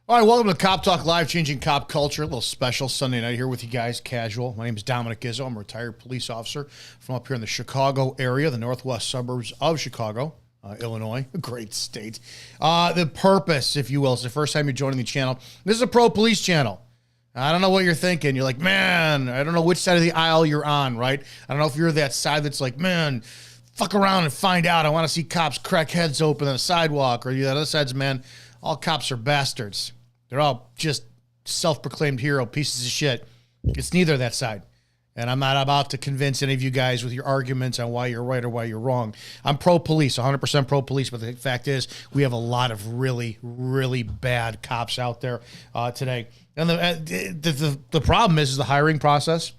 All right, welcome to Cop Talk Live, changing cop culture. A little special Sunday night here with you guys, casual. My name is Dominic Gizzo. I'm a retired police officer from up here in the Chicago area, the northwest suburbs of Chicago, Illinois. A great state. The purpose, if you will, is the first time you're joining the channel. This is a pro-police channel. I don't know what you're thinking. You're like, man, I don't know which side of the aisle you're on, right? I don't know if you're that side that's like, man, fuck around and find out. I want to see cops crack heads open on the sidewalk. Or the other side's, man, all cops are bastards. They're all just self-proclaimed hero pieces of shit. It's neither of that side. And I'm not about to convince any of you guys with your arguments on why you're right or why you're wrong. I'm pro-police, 100% pro-police, but the fact is we have a lot of really, really bad cops out there today. And the problem is the hiring process,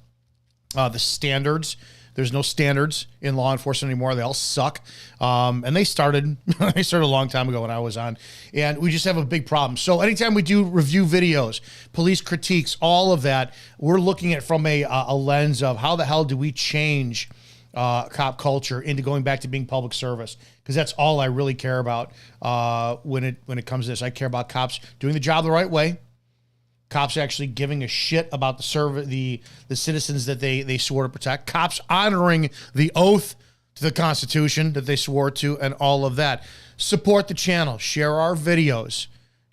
the standards. There's no standards in law enforcement anymore. They all suck. And they started a long time ago when I was on. And we just have a big problem. So anytime we do review videos, police critiques, all of that, we're looking at from a lens of how the hell do we change cop culture into going back to being public service? Because that's all I really care about when it comes to this. I care about cops doing the job the right way. Cops actually giving a shit about the citizens that they swore to protect. Cops honoring the oath to the Constitution that they swore to and all of that. Support the channel. Share our videos.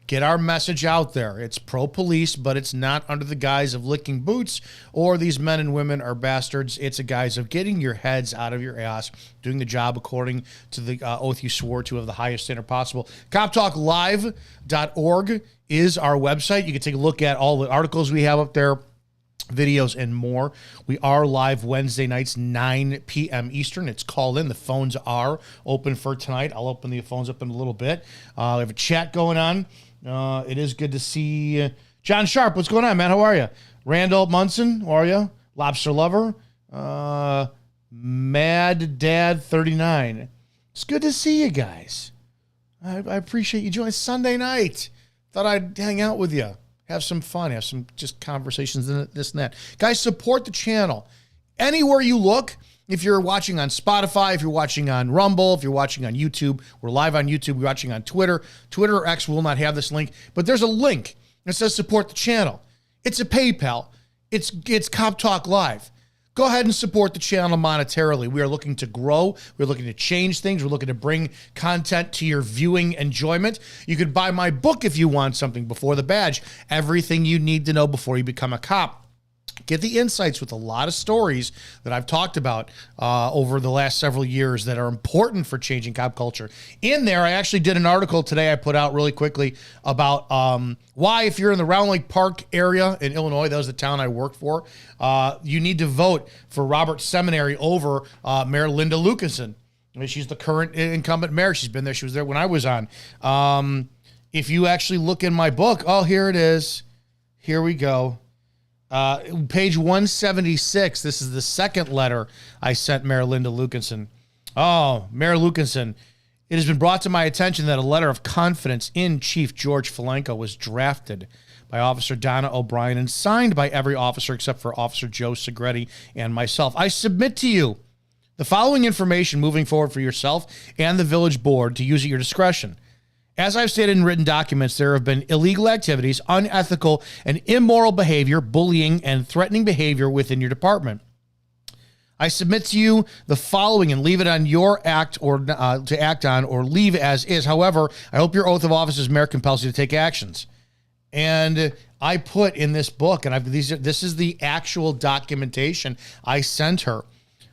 Get our message out there. It's pro-police, but it's not under the guise of licking boots or these men and women are bastards. It's a guise of getting your heads out of your ass, doing the job according to the oath you swore to of the highest standard possible. CopTalkLive.org is our website. You can take a look at all the articles we have up there, videos, and more. We are live Wednesday nights, 9 p.m. Eastern. It's called in. The phones are open for tonight. I'll open the phones up in a little bit. We have a chat going on. It is good to see John Sharp. What's going on, man? How are you? Randall Munson, how are you? Lobster Lover. Mad Dad 39. It's good to see you guys. I appreciate you joining Sunday night. Thought I'd hang out with you. Have some fun. Have some just conversations and this and that. Guys, support the channel. Anywhere you look, if you're watching on Spotify, if you're watching on Rumble, if you're watching on YouTube, we're live on YouTube, we're watching on Twitter. Twitter or X will not have this link, but there's a link that says support the channel. It's a PayPal. It's Cop Talk Live. Go ahead and support the channel monetarily. We are looking to grow. We're looking to change things. We're looking to bring content to your viewing enjoyment. You could buy my book if you want something before the badge. Everything you need to know before you become a cop. Get the insights with a lot of stories that I've talked about over the last several years that are important for changing cop culture. In there, I actually did an article today I put out really quickly about why, if you're in the Round Lake Park area in Illinois, that was the town I worked for, you need to vote for Robert Seminary over Mayor Linda Lucanson. I mean, she's the current incumbent mayor. She's been there. She was there when I was on. If you actually look in my book, oh, here it is. Here we go. Page 176, this is the second letter I sent Mayor Linda Lucanson. Oh, Mayor Lucanson, it has been brought to my attention that a letter of confidence in Chief George Falenko was drafted by Officer Donna O'Brien and signed by every officer except for Officer Joe Segretti and myself. I submit to you the following information moving forward for yourself and the village board to use at your discretion. As I've stated in written documents, there have been illegal activities, unethical and immoral behavior, bullying, and threatening behavior within your department. I submit to you the following and leave it on your act or to act on or leave as is. However, I hope your oath of office as mayor compels you to take actions. And I put in this book, and this is the actual documentation I sent her.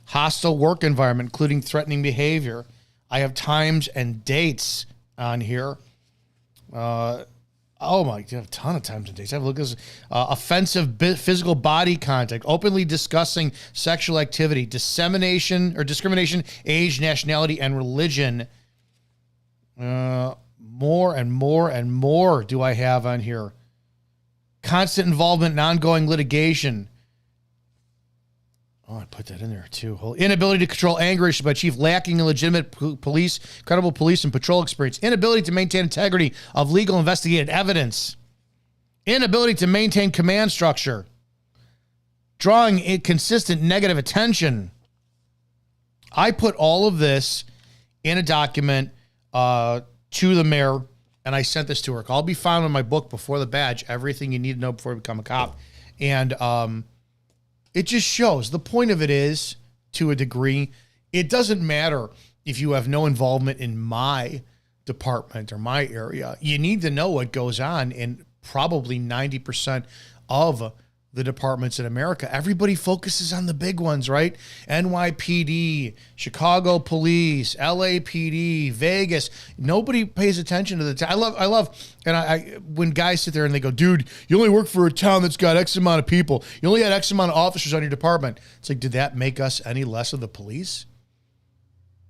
Hostile work environment, including threatening behavior. I have times and dates on here. Oh my God, a ton of times and dates. Have a look at this. Offensive physical body contact, openly discussing sexual activity, dissemination or discrimination, age, nationality, and religion. More and more and more do I have on here. Constant involvement in ongoing litigation. Oh, I put that in there too. Inability to control anger issues by chief, lacking in legitimate credible police and patrol experience. Inability to maintain integrity of legal investigated evidence. Inability to maintain command structure. Drawing inconsistent negative attention. I put all of this in a document to the mayor and I sent this to her. I'll be found in my book, Before the Badge, Everything You Need to Know Before You Become a Cop. And it just shows. The point of it is, to a degree, it doesn't matter if you have no involvement in my department or my area. You need to know what goes on in probably 90% of the departments in America. Everybody focuses on the big ones, right? NYPD, Chicago Police, LAPD, Vegas. Nobody pays attention to the I love, and I when guys sit there and they go, dude, you only work for a town that's got X amount of people. You only had X amount of officers on your department. It's like, did that make us any less of the police?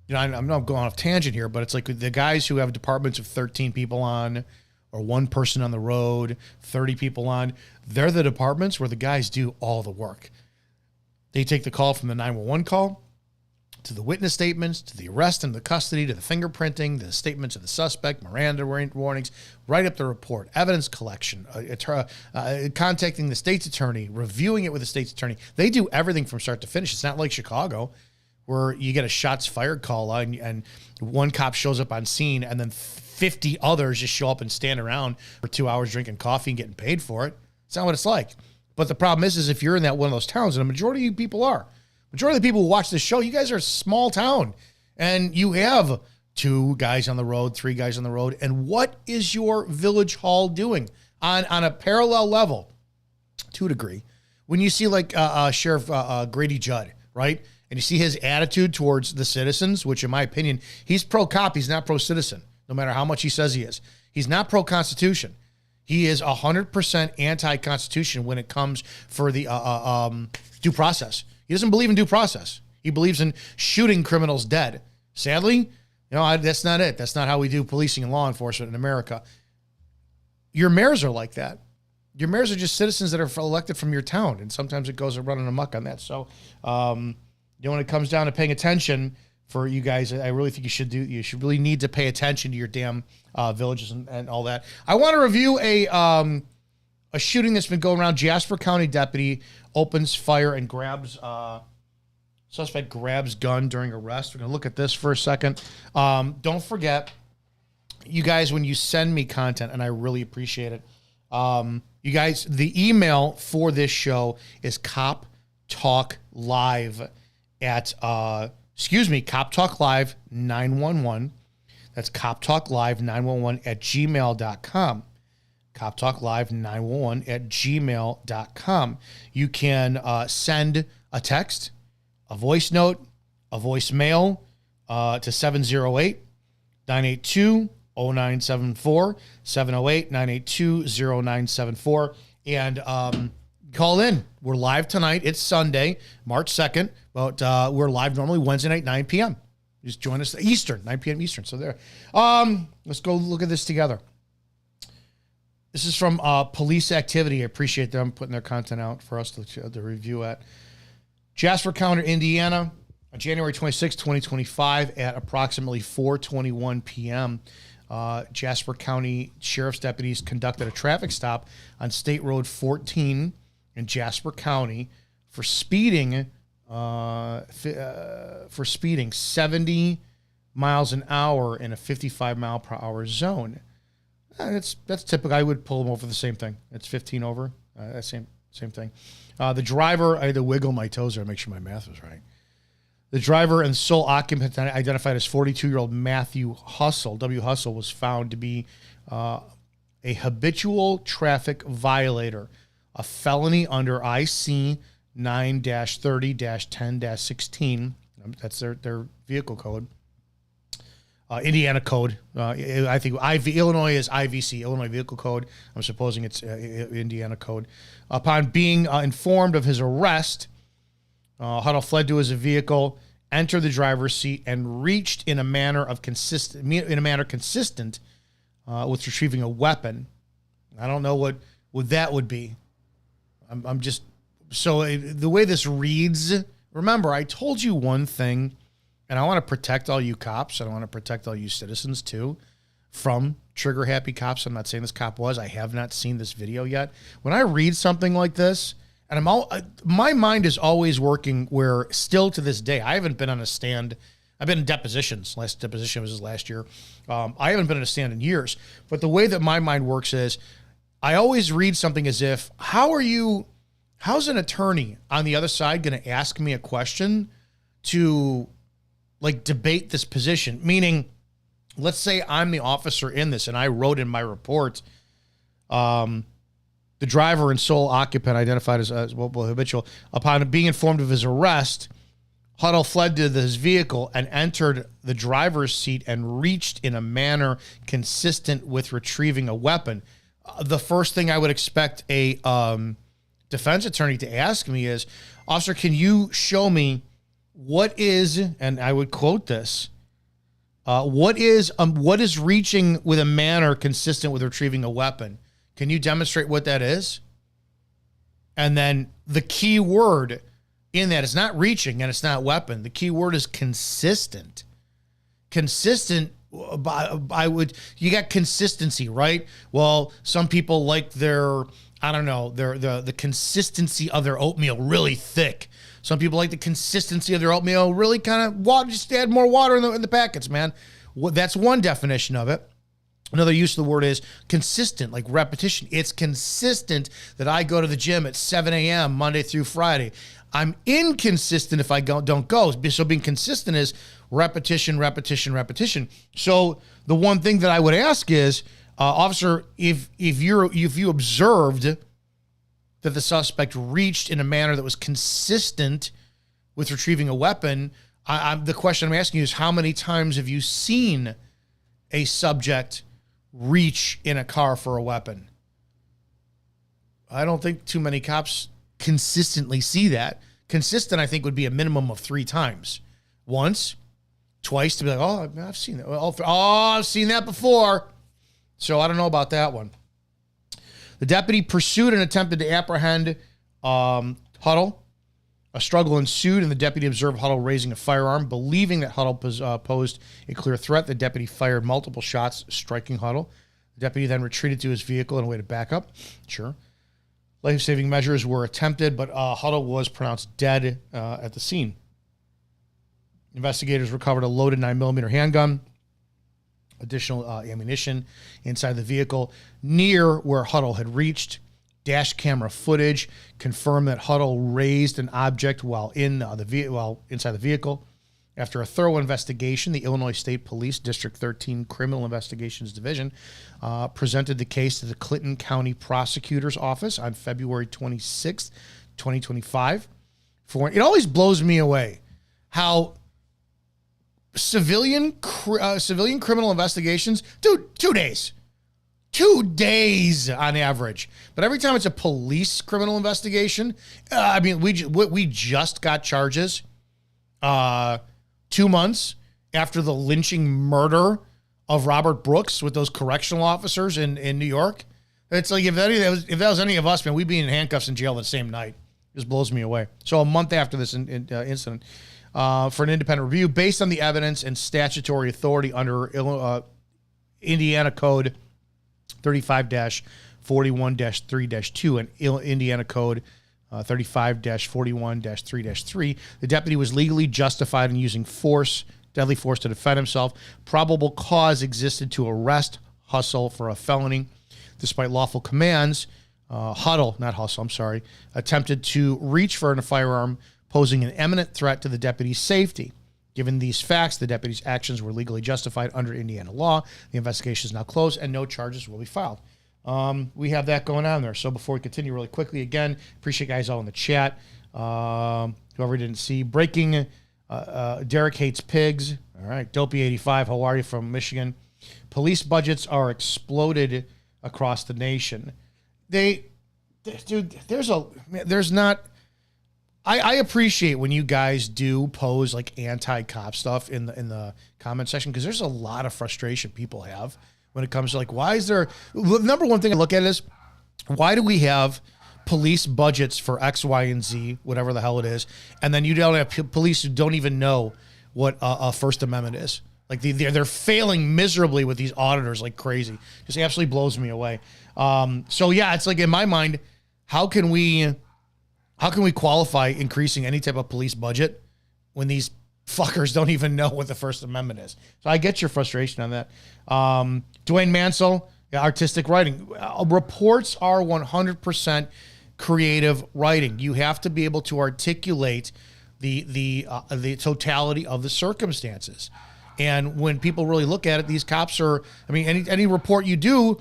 You know, I'm not going off tangent here, but it's like the guys who have departments of 13 people on, or one person on the road, 30 people on, they're the departments where the guys do all the work. They take the call from the 911 call, to the witness statements, to the arrest and the custody, to the fingerprinting, the statements of the suspect, Miranda warnings, write up the report, evidence collection, contacting the state's attorney, reviewing it with the state's attorney. They do everything from start to finish. It's not like Chicago, where you get a shots fired call and one cop shows up on scene and then 50 others just show up and stand around for 2 hours drinking coffee and getting paid for it. It's not what it's like. But the problem is if you're in that one of those towns, and a majority of you people are, majority of the people who watch this show, you guys are a small town, and you have 2 guys on the road, 3 guys on the road. And what is your village hall doing on a parallel level, to a degree? When you see like Sheriff Grady Judd, right? And you see his attitude towards the citizens, which in my opinion, he's pro-cop, he's not pro-citizen. No matter how much he says he is. He's not pro-Constitution. He is 100% anti-Constitution when it comes for the due process. He doesn't believe in due process. He believes in shooting criminals dead. Sadly, that's not it. That's not how we do policing and law enforcement in America. Your mayors are like that. Your mayors are just citizens that are elected from your town, and sometimes it goes running amok on that. So, when it comes down to paying attention, for you guys, I really think you should really need to pay attention to your damn villages and all that. I want to review a shooting that's been going around. Jasper County deputy opens fire and suspect grabs gun during arrest. We're going to look at this for a second. Don't forget, you guys, when you send me content, and I really appreciate it, you guys, the email for this show is coptalklive at Cop Talk Live 911. That's Cop Talk Live 911 at gmail.com. Cop Talk Live 911 at gmail.com. You can send a text, a voice note, a voicemail to 708-982-0974, 708-982-0974, and call in. We're live tonight. It's Sunday, March 2nd. But we're live normally Wednesday night, 9 p.m. Just join us Eastern, 9 p.m. Eastern. So there. Let's go look at this together. This is from Police Activity. I appreciate them putting their content out for us to review at. Jasper County, Indiana, on January 26, 2025 at approximately 4:21 p.m. Jasper County Sheriff's deputies conducted a traffic stop on State Road 14 in Jasper County for speeding 70 miles an hour in a 55 mile per hour zone. That's typical. I would pull them over for the same thing. It's 15 over. Same thing. The driver, I had to wiggle my toes there to make sure my math was right. The driver and sole occupant identified as 42-year-old Matthew Hussle, W. Hussle, was found to be a habitual traffic violator, a felony under IC 9-30-10-16. That's their vehicle code. Indiana code. I think Illinois is IVC, Illinois Vehicle Code. I'm supposing it's Indiana code. Upon being informed of his arrest, Huddle fled to his vehicle, entered the driver's seat, and reached in a manner consistent with retrieving a weapon. I don't know what that would be. I'm just so the way this reads. Remember, I told you one thing. And I want to protect all you cops, and I want to protect all you citizens, too, from trigger-happy cops. I'm not saying this cop was. I have not seen this video yet. When I read something like this, and my mind is always working where, still to this day, I haven't been on a stand. I've been in depositions. Last deposition was last year. I haven't been in a stand in years. But the way that my mind works is I always read something as if, how's an attorney on the other side going to ask me a question to like debate this position? Meaning, let's say I'm the officer in this and I wrote in my report, the driver and sole occupant identified as habitual, upon being informed of his arrest, Huddle fled to his vehicle and entered the driver's seat and reached in a manner consistent with retrieving a weapon. The first thing I would expect a defense attorney to ask me is, officer, can you show me what is, and I would quote this, what is reaching with a manner consistent with retrieving a weapon? Can you demonstrate what that is? And then the key word in that is not reaching and it's not weapon. The key word is consistent. Consistent, you got consistency, right? Well, some people like the consistency of their oatmeal really thick. Some people like the consistency of their oatmeal really kind of water, just add more water in the packets, man. That's one definition of it. Another use of the word is consistent, like repetition. It's consistent that I go to the gym at 7 a.m. Monday through Friday. I'm inconsistent if I don't go. So being consistent is repetition, repetition, repetition. So the one thing that I would ask is, officer, if you observed that the suspect reached in a manner that was consistent with retrieving a weapon, the question I'm asking you is, how many times have you seen a subject reach in a car for a weapon? I don't think too many cops consistently see that. Consistent, I think, would be a minimum of 3 times. Once, twice to be like, oh, I've seen that. Oh, I've seen that before. So I don't know about that one. The deputy pursued and attempted to apprehend Huddle. A struggle ensued, and the deputy observed Huddle raising a firearm. Believing that Huddle posed a clear threat, the deputy fired multiple shots, striking Huddle. The deputy then retreated to his vehicle in a way to back up. Sure. Life-saving measures were attempted, but Huddle was pronounced dead at the scene. Investigators recovered a loaded 9mm handgun, additional ammunition inside the vehicle near where Huddle had reached. Dash camera footage confirmed that Huddle raised an object while inside the vehicle. After a thorough investigation, the Illinois State Police District 13 Criminal Investigations Division presented the case to the Clinton County Prosecutor's Office on February 26, 2025. It always blows me away how civilian criminal investigations, dude, 2 days. 2 days on average. But every time it's a police criminal investigation, we just got charges 2 months after the lynching murder of Robert Brooks with those correctional officers in New York. It's like if that was any of us, man, we'd be in handcuffs in jail the same night. It just blows me away. So a month after this incident, for an independent review based on the evidence and statutory authority under Indiana Code 35-41-3-2 and Indiana Code 35-41-3-3, the deputy was legally justified in using deadly force to defend himself. Probable cause existed to arrest Hustle for a felony. Despite lawful commands, attempted to reach for a firearm, posing an imminent threat to the deputy's safety. Given these facts, the deputy's actions were legally justified under Indiana law. The investigation is now closed and no charges will be filed. We have that going on there. So before we continue really quickly, again, appreciate guys all in the chat. Whoever didn't see, breaking, Derek hates pigs. All right. Dopey85, how are you, from Michigan? Police budgets are exploded across the nation. I appreciate when you guys do pose like anti-cop stuff in the comment section, because there's a lot of frustration people have when it comes to like, why is there, the number one thing I look at is, why do we have police budgets for X, Y, and Z, whatever the hell it is, and then you don't have police who don't even know what a First Amendment is? Like they're failing miserably with these auditors like crazy. Just absolutely blows me away. So yeah, it's like in my mind, how can we qualify increasing any type of police budget when these fuckers don't even know what the First Amendment is. So I get your frustration on that. Dwayne Mansell, artistic writing. Reports are 100% creative writing. You have to be able to articulate the totality of the circumstances. And when people really look at it, these cops are, I mean, any report you do,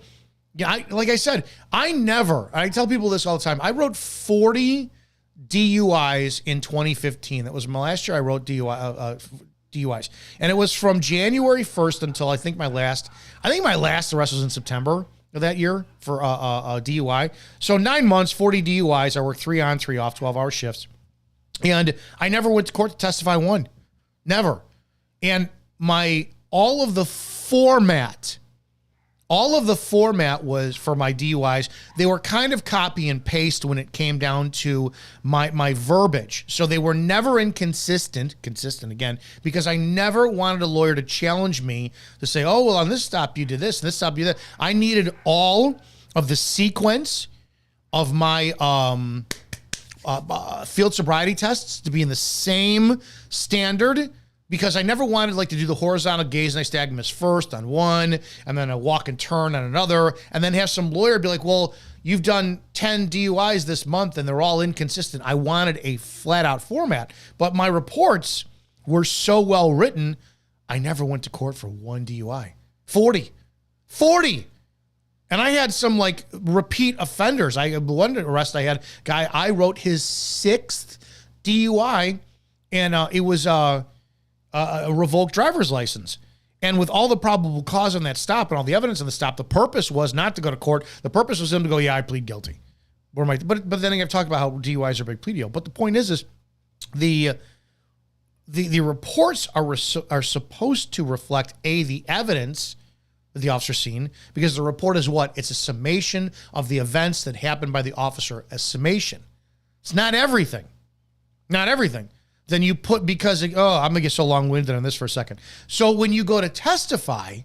like I said, I tell people this all the time. I wrote 40 DUIs in 2015. That was my last year I wrote DUIs. And it was from January 1st until I think my last arrest was in September of that year for a DUI. So 9 months, 40 DUIs. I worked 3 on, 3 off, 12-hour shifts. And I never went to court to testify one. Never. And all of the format was for my DUIs. They were kind of copy and paste when it came down to my verbiage. So they were never consistent again, because I never wanted a lawyer to challenge me to say, oh, well, on this stop you did this, and this stop you did that. I needed all of the sequence of my field sobriety tests to be in the same standard, because I never wanted to do the horizontal gaze nystagmus first on one, and then a walk and turn on another, and then have some lawyer be like, well, you've done 10 DUIs this month and they're all inconsistent. I wanted a flat out format, but my reports were so well written, I never went to court for one DUI. 40. And I had some repeat offenders. One arrest I had, guy, I wrote his 6th DUI, and it was a revoked driver's license. And with all the probable cause on that stop and all the evidence on the stop, the purpose was not to go to court. The purpose was him to go, yeah, I plead guilty. But then I've talked about how DUIs are a big plea deal. But the point is the reports are supposed to reflect the evidence that the officer seen, because the report is what? It's a summation of the events that happened by the officer, a summation. It's not everything. Not everything. Then you put, because, I'm going to get so long-winded on this for a second. So when you go to testify,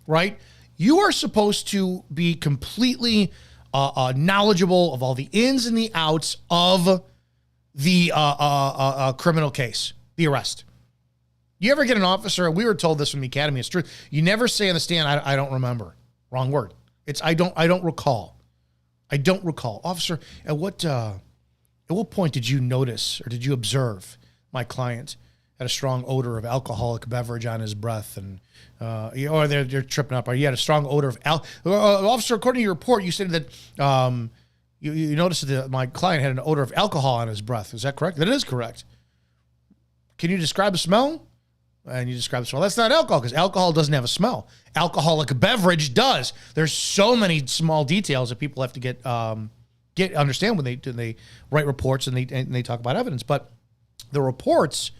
right, you are supposed to be completely knowledgeable of all the ins and the outs of the criminal case, the arrest. You ever get an officer, we were told this from the academy, it's true, you never say on the stand, I don't remember. Wrong word. It's I don't recall. I don't recall. Officer, at what point did you notice or did you observe my client had a strong odor of alcoholic beverage on his breath, and or they're tripping up, or you had a strong odor of officer, according to your report, you said that you noticed that my client had an odor of alcohol on his breath. Is that correct? That is correct. Can you describe the smell? And you describe the smell. That's not alcohol, because alcohol doesn't have a smell. Alcoholic beverage does. There's so many small details that people have to understand when they write reports and they talk about evidence. But the reports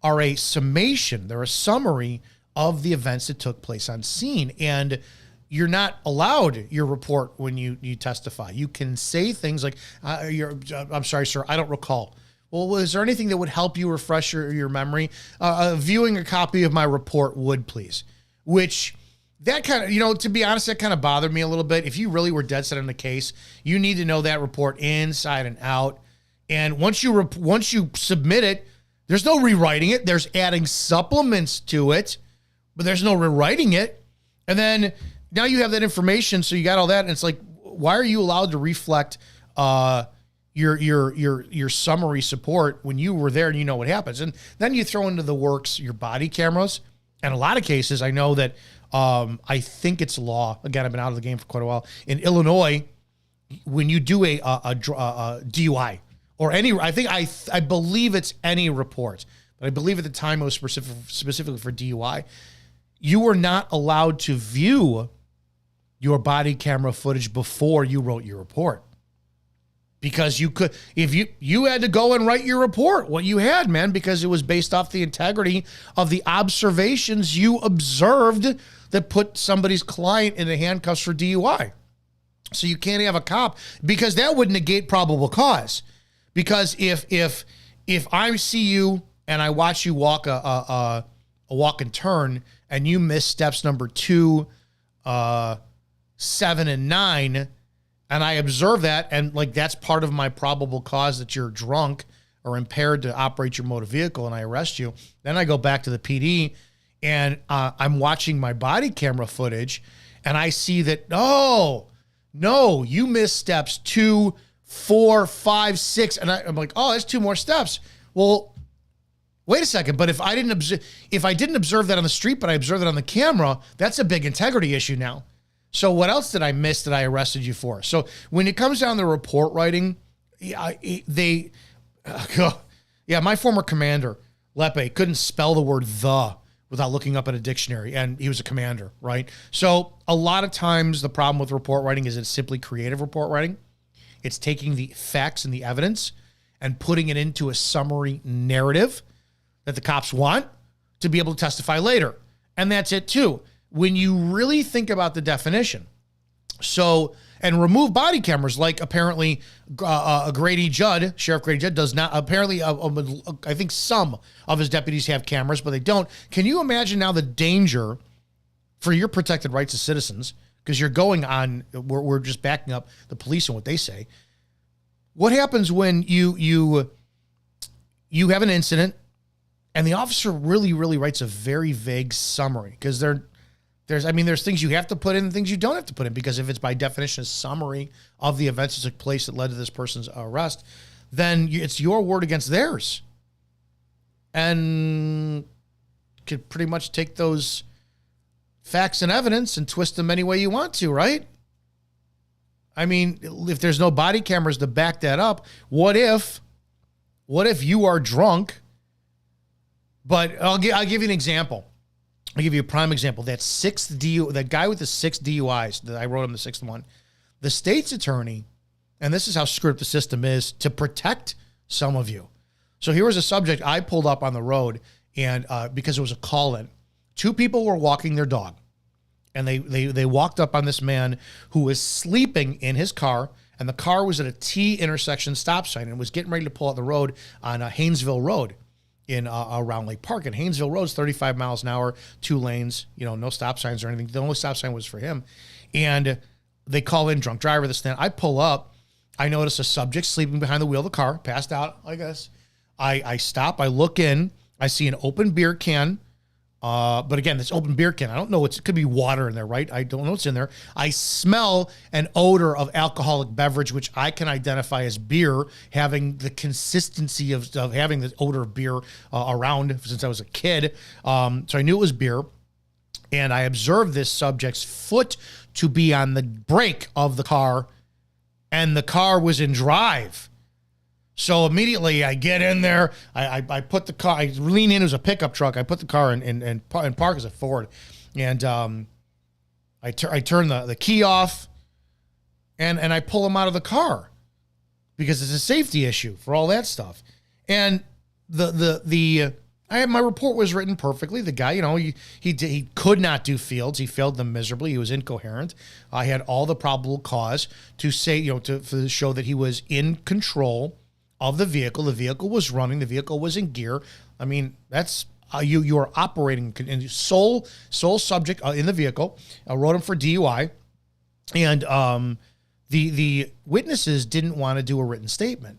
are a summation. They're a summary of the events that took place on scene. And you're not allowed your report when you testify. You can say things like, I'm sorry, sir, I don't recall. Well, is there anything that would help you refresh your memory? Viewing a copy of my report would, please. Which, that kind of, to be honest, that kind of bothered me a little bit. If you really were dead set on the case, you need to know that report inside and out. And once you submit it, there's no rewriting it. There's adding supplements to it, but there's no rewriting it. And then now you have that information, so you got all that, and it's like, why are you allowed to reflect your summary support when you were there and you know what happens? And then you throw into the works your body cameras. And a lot of cases, I know that I think it's law. Again, I've been out of the game for quite a while. In Illinois, when you do a DUI or any, I believe it's any report, but I believe at the time it was specifically for DUI, you were not allowed to view your body camera footage before you wrote your report. Because you could, if you had to go and write your report, what you had, man, because it was based off the integrity of the observations you observed that put somebody's client in the handcuffs for DUI. So you can't have a cop, because that would negate probable cause. Because if I see you and I watch you walk a walk and turn, and you miss steps number 2, 7, and 9, and I observe that, and that's part of my probable cause that you're drunk, or impaired to operate your motor vehicle and I arrest you, then I go back to the PD and I'm watching my body camera footage and I see that, oh, no, you missed steps 2, 4, 5, 6. And I'm like, oh, that's 2 more steps. Well, wait a second. But if I didn't observe that on the street, but I observed it on the camera, that's a big integrity issue now. So what else did I miss that I arrested you for? So when it comes down to report writing, my former commander, Lepe, couldn't spell the word "the" without looking up in a dictionary, and he was a commander, right? So a lot of times the problem with report writing is it's simply creative report writing. It's taking the facts and the evidence and putting it into a summary narrative that the cops want to be able to testify later. And that's it too. When you really think about the definition, so, and remove body cameras, like apparently Grady Judd, Sheriff Grady Judd does not, apparently I think some of his deputies have cameras, but they don't. Can you imagine now the danger for your protected rights as citizens? Because you're going on, we're just backing up the police and what they say. What happens when you have an incident and the officer really writes a very vague summary? Because there's things you have to put in and things you don't have to put in, because if it's by definition a summary of the events that took place that led to this person's arrest, then it's your word against theirs. And could pretty much take those facts and evidence and twist them any way you want to, right? I mean, if there's no body cameras to back that up, what if you are drunk? But I'll give you an example. I'll give you a prime example. That guy with the 6 DUIs that I wrote him the 6th one, the state's attorney, and this is how screwed up the system is to protect some of you. So here was a subject I pulled up on the road, and because it was a call-in, 2 people were walking their dog, and they walked up on this man who was sleeping in his car, and the car was at a T intersection stop sign and was getting ready to pull out the road on Haynesville Road in around Lake Park. And Haynesville Road's 35 miles an hour, 2 lanes, no stop signs or anything. The only stop sign was for him. And they call in drunk driver, this thing. I pull up. I notice a subject sleeping behind the wheel of the car, passed out, I guess. I stop. I look in. I see an open beer can. But again, this open beer can, I don't know, it could be water in there, right? I don't know what's in there. I smell an odor of alcoholic beverage, which I can identify as beer, having the consistency of having the odor of beer around since I was a kid. So I knew it was beer. And I observed this subject's foot to be on the brake of the car, and the car was in drive. So immediately I get in there, I put the car, I lean in, it was a pickup truck. I put the car in park as a Ford. And I turn the key off and I pull him out of the car because it's a safety issue for all that stuff. And my report was written perfectly. The guy, he could not do fields. He failed them miserably. He was incoherent. I had all the probable cause to say, to show that he was in control of the vehicle. The vehicle was running. The vehicle was in gear. I mean, that's you are operating in sole subject in the vehicle. I wrote him for DUI, and the witnesses didn't want to do a written statement.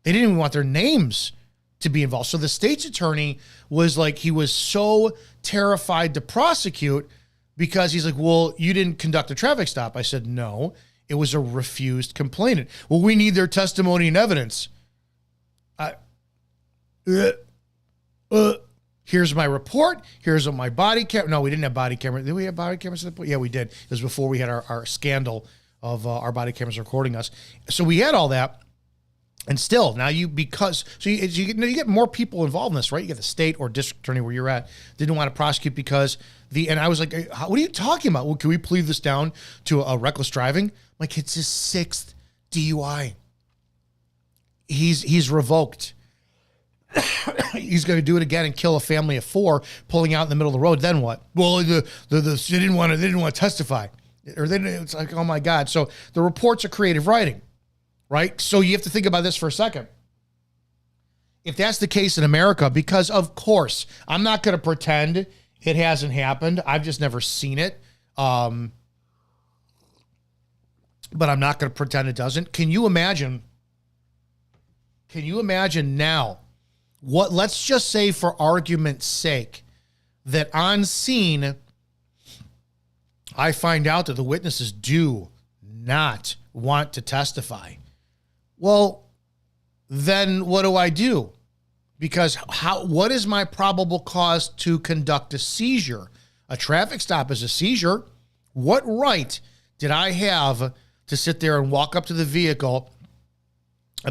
They didn't even want their names to be involved. So the state's attorney was like, he was so terrified to prosecute because he's like, well, you didn't conduct a traffic stop. I said, no. It was a refused complainant. Well, we need their testimony and evidence. Here's my report. Here's my body camera. No, we didn't have body camera. Did we have body cameras at that point? Yeah, we did. It was before we had our scandal of our body cameras recording us. So we had all that. And still, now you get more people involved in this, right? You get the state or district attorney where you're at didn't want to prosecute because and I was like, what are you talking about? Well, can we plead this down to a reckless driving? Like, it's his 6th DUI. He's revoked. He's going to do it again and kill a family of 4 pulling out in the middle of the road. Then what? Well, they didn't want to testify, or it's like, oh my God. So the reports are creative writing. Right? So you have to think about this for a second. If that's the case in America, because of course, I'm not going to pretend it hasn't happened. I've just never seen it. But I'm not going to pretend it doesn't. Can you imagine Can you imagine now let's just say for argument's sake that on scene, I find out that the witnesses do not want to testify. Well, then what do I do? Because what is my probable cause to conduct a seizure? A traffic stop is a seizure. What right did I have to sit there and walk up to the vehicle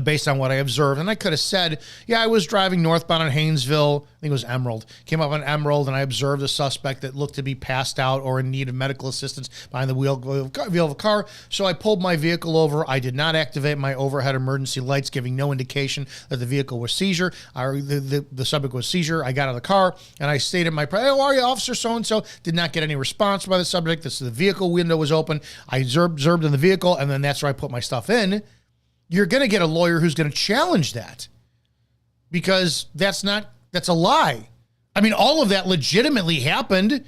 based on what I observed? And I could have said, yeah, I was driving northbound on Haynesville. I think it was Emerald. Came up on Emerald, and I observed a suspect that looked to be passed out or in need of medical assistance behind the wheel of a car. So I pulled my vehicle over. I did not activate my overhead emergency lights, giving no indication that the vehicle was seizure. The subject was seizure. I got out of the car, and I stated my, hey, how are you, Officer so-and-so? Did not get any response by the subject. The vehicle window was open. I observed in the vehicle, and then that's where I put my stuff in. You're going to get a lawyer who's going to challenge that because that's a lie. I mean, all of that legitimately happened.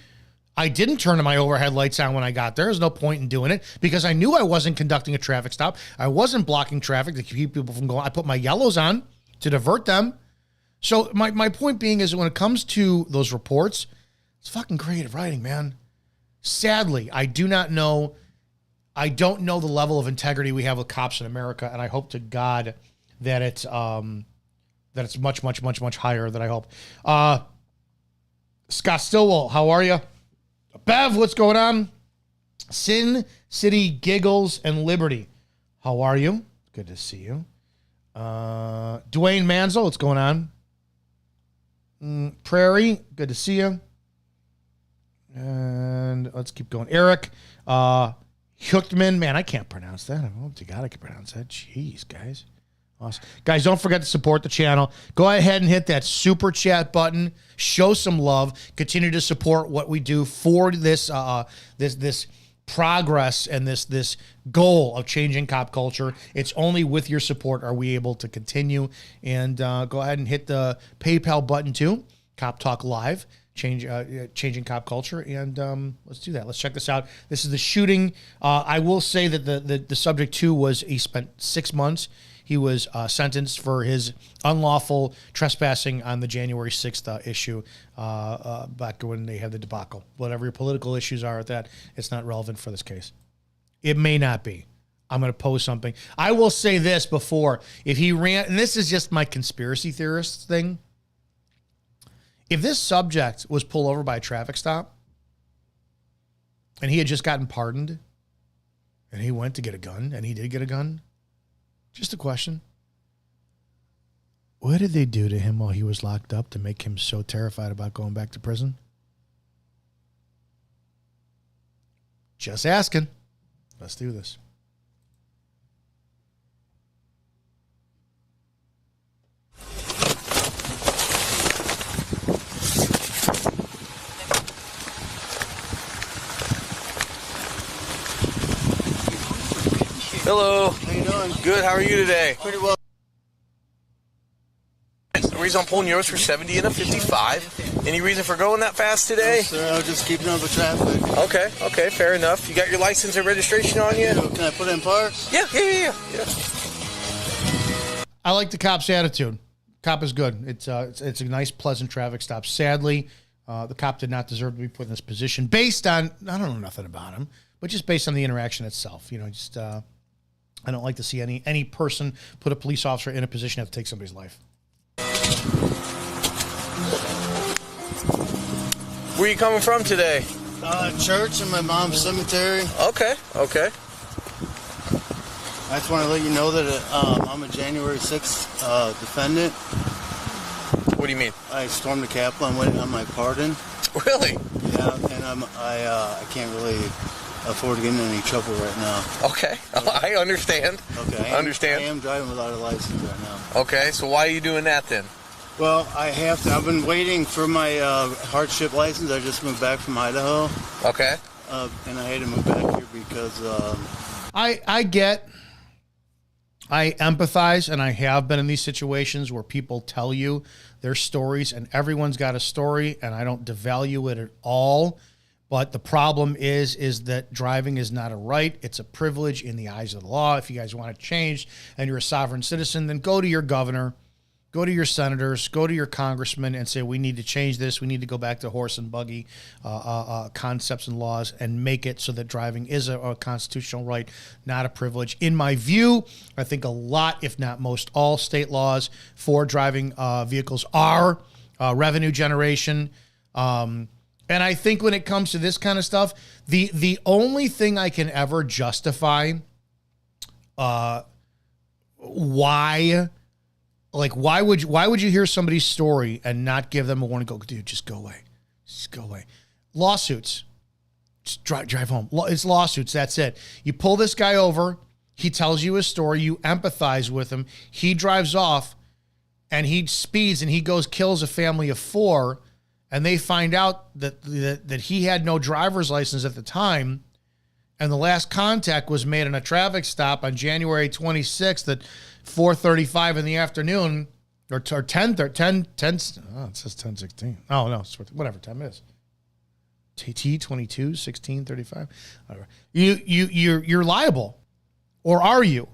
I didn't turn my overhead lights on when I got there. There's no point in doing it because I knew I wasn't conducting a traffic stop. I wasn't blocking traffic to keep people from going. I put my yellows on to divert them. So my point being is that when it comes to those reports, it's fucking creative writing, man. Sadly, I don't know the level of integrity we have with cops in America, and I hope to God that it's much, much, much, much higher than I hope. Scott Stillwell, how are you? Bev, what's going on? Sin City Giggles and Liberty, how are you? Good to see you. Dwayne Manzel, what's going on? Prairie, good to see you. And let's keep going. Eric, Hookman, man, I can't pronounce that. I hope to God I can pronounce that. Jeez, guys. Awesome. Guys, don't forget to support the channel. Go ahead and hit that super chat button. Show some love. Continue to support what we do for this this progress and this goal of changing cop culture. It's only with your support are we able to continue. And go ahead and hit the PayPal button too. Cop Talk Live. Changing cop culture, and let's do that. Let's check this out. This is the shooting. I will say that the subject too he spent 6 months. He was sentenced for his unlawful trespassing on the January 6th issue back when they had the debacle. Whatever your political issues are at that, it's not relevant for this case. It may not be. I'm going to post something. I will say this before. If he ran, and this is just my conspiracy theorist thing, if this subject was pulled over by a traffic stop and he had just gotten pardoned and he went to get a gun and he did get a gun, just a question. What did they do to him while he was locked up to make him so terrified about going back to prison? Just asking. Let's do this. Hello. How you doing? Good. How are you today? Pretty well. The reason I'm pulling yours for 70 and a 55. Any reason for going that fast today? No, sir, I was just keeping up with traffic. Okay, fair enough. You got your license and registration on you? Can I put it in park? Yeah. I like the cop's attitude. Cop is good. It's a nice, pleasant traffic stop. Sadly, the cop did not deserve to be put in this position based on, I don't know nothing about him, but just based on the interaction itself. You know, just I don't like to see any person put a police officer in a position to have to take somebody's life. Where are you coming from today? Church and my mom's cemetery. Okay. I just want to let you know that I'm a January 6th defendant. What do you mean? I stormed the Capitol. I'm waiting on my pardon. Really? Yeah, and I can't really afford to get in any trouble right now. Okay. I understand. Okay. I understand. I am driving without a license right now. Okay, so why are you doing that then? Well, I have to. I've been waiting for my hardship license. I just moved back from Idaho. Okay. And I had to move back here because... I empathize, and I have been in these situations where people tell you their stories, and everyone's got a story, and I don't devalue it at all. But the problem is that driving is not a right. It's a privilege in the eyes of the law. If you guys want to change and you're a sovereign citizen, then go to your governor, go to your senators, go to your congressman and say, we need to change this. We need to go back to horse and buggy concepts and laws and make it so that driving is a constitutional right, not a privilege. In my view, I think a lot, if not most, all state laws for driving vehicles are revenue generation. And I think when it comes to this kind of stuff, the only thing I can ever justify why would you hear somebody's story and not give them a warning? Go, dude, just go away. Just go away. Lawsuits. Just drive home. It's lawsuits. That's it. You pull this guy over. He tells you his story. You empathize with him. He drives off and he speeds and he goes, kills a family of 4. And they find out that he had no driver's license at the time, and the last contact was made on a traffic stop on January 26th at 4:35 in the afternoon, or 10. Oh, it says 10:16. Oh no, whatever time it is. T22 16:35. Whatever. You're liable, or are you?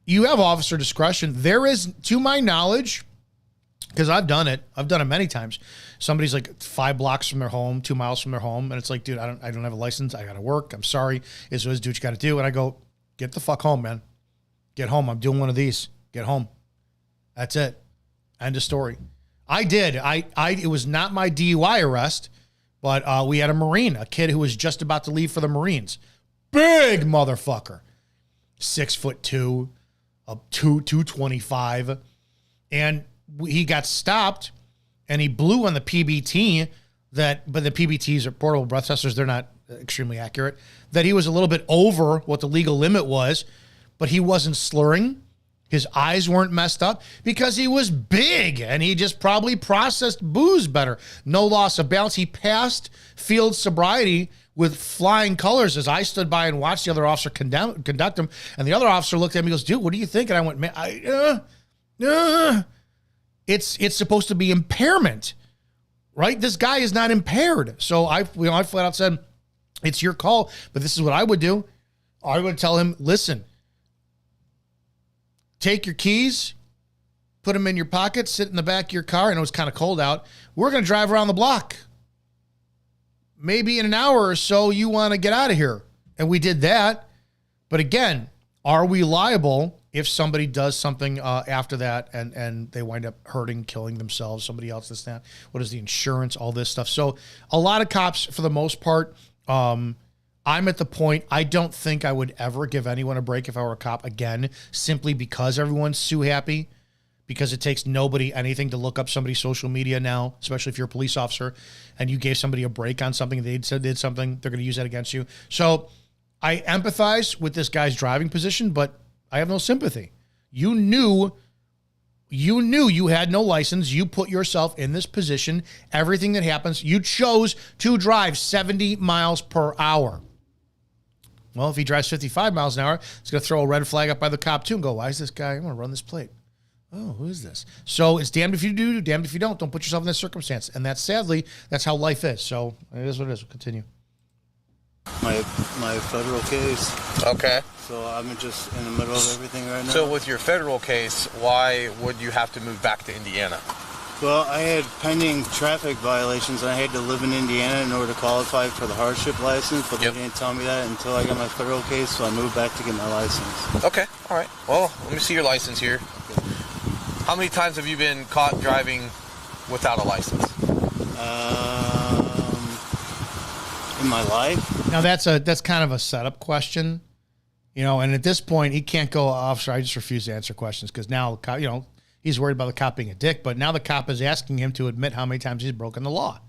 You have officer discretion. There is, to my knowledge, because I've done it many times. Somebody's like 5 blocks from their home, 2 miles from their home, and it's like, dude, I don't have a license. I got to work. I'm sorry. Is what you got to do. And I go, get the fuck home, man. Get home. I'm doing one of these. Get home. That's it. End of story. I did. It was not my DUI arrest, but we had a Marine, a kid who was just about to leave for the Marines. Big motherfucker. 6'2", 225, and he got stopped. And he blew on the PBT but the PBTs are portable breath testers. They're not extremely accurate. That he was a little bit over what the legal limit was, but he wasn't slurring. His eyes weren't messed up because he was big and he just probably processed booze better. No loss of balance. He passed field sobriety with flying colors as I stood by and watched the other officer conduct him. And the other officer looked at me and goes, dude, what do you think? And I went, man, It's supposed to be impairment, right? This guy is not impaired. So I flat out said, it's your call, but this is what I would do. I would tell him, listen, take your keys, put them in your pocket, sit in the back of your car, and it was kind of cold out. We're going to drive around the block. Maybe in an hour or so, you want to get out of here. And we did that. But again, are we liable if somebody does something after that and they wind up hurting, killing themselves, somebody else, this, that? What is the insurance, all this stuff? So a lot of cops, for the most part, I'm at the point, I don't think I would ever give anyone a break if I were a cop again, simply because everyone's sue happy, because it takes nobody anything to look up somebody's social media now, especially if you're a police officer and you gave somebody a break on something, they said did something, they're going to use that against you. So I empathize with this guy's driving position, but I have no sympathy. You knew you had no license. You put yourself in this position. Everything that happens, you chose to drive 70 miles per hour. Well, if he drives 55 miles an hour, it's going to throw a red flag up by the cop too and go, why is this guy? I'm going to run this plate. Oh, who is this? So it's damned if you do, damned if you don't. Don't put yourself in this circumstance. And that's, sadly, that's how life is. So it is what it is. We'll continue. My federal case. Okay. So I'm just in the middle of everything right now. So with your federal case, why would you have to move back to Indiana? Well, I had pending traffic violations, and I had to live in Indiana in order to qualify for the hardship license, but they didn't tell me that until I got my federal case, so I moved back to get my license. Okay, all right. Well, let me see your license here. Okay. How many times have you been caught driving without a license? In my life? Now, that's kind of a setup question, and at this point, he can't go, officer, I just refuse to answer questions, because now, he's worried about the cop being a dick, but now the cop is asking him to admit how many times he's broken the law.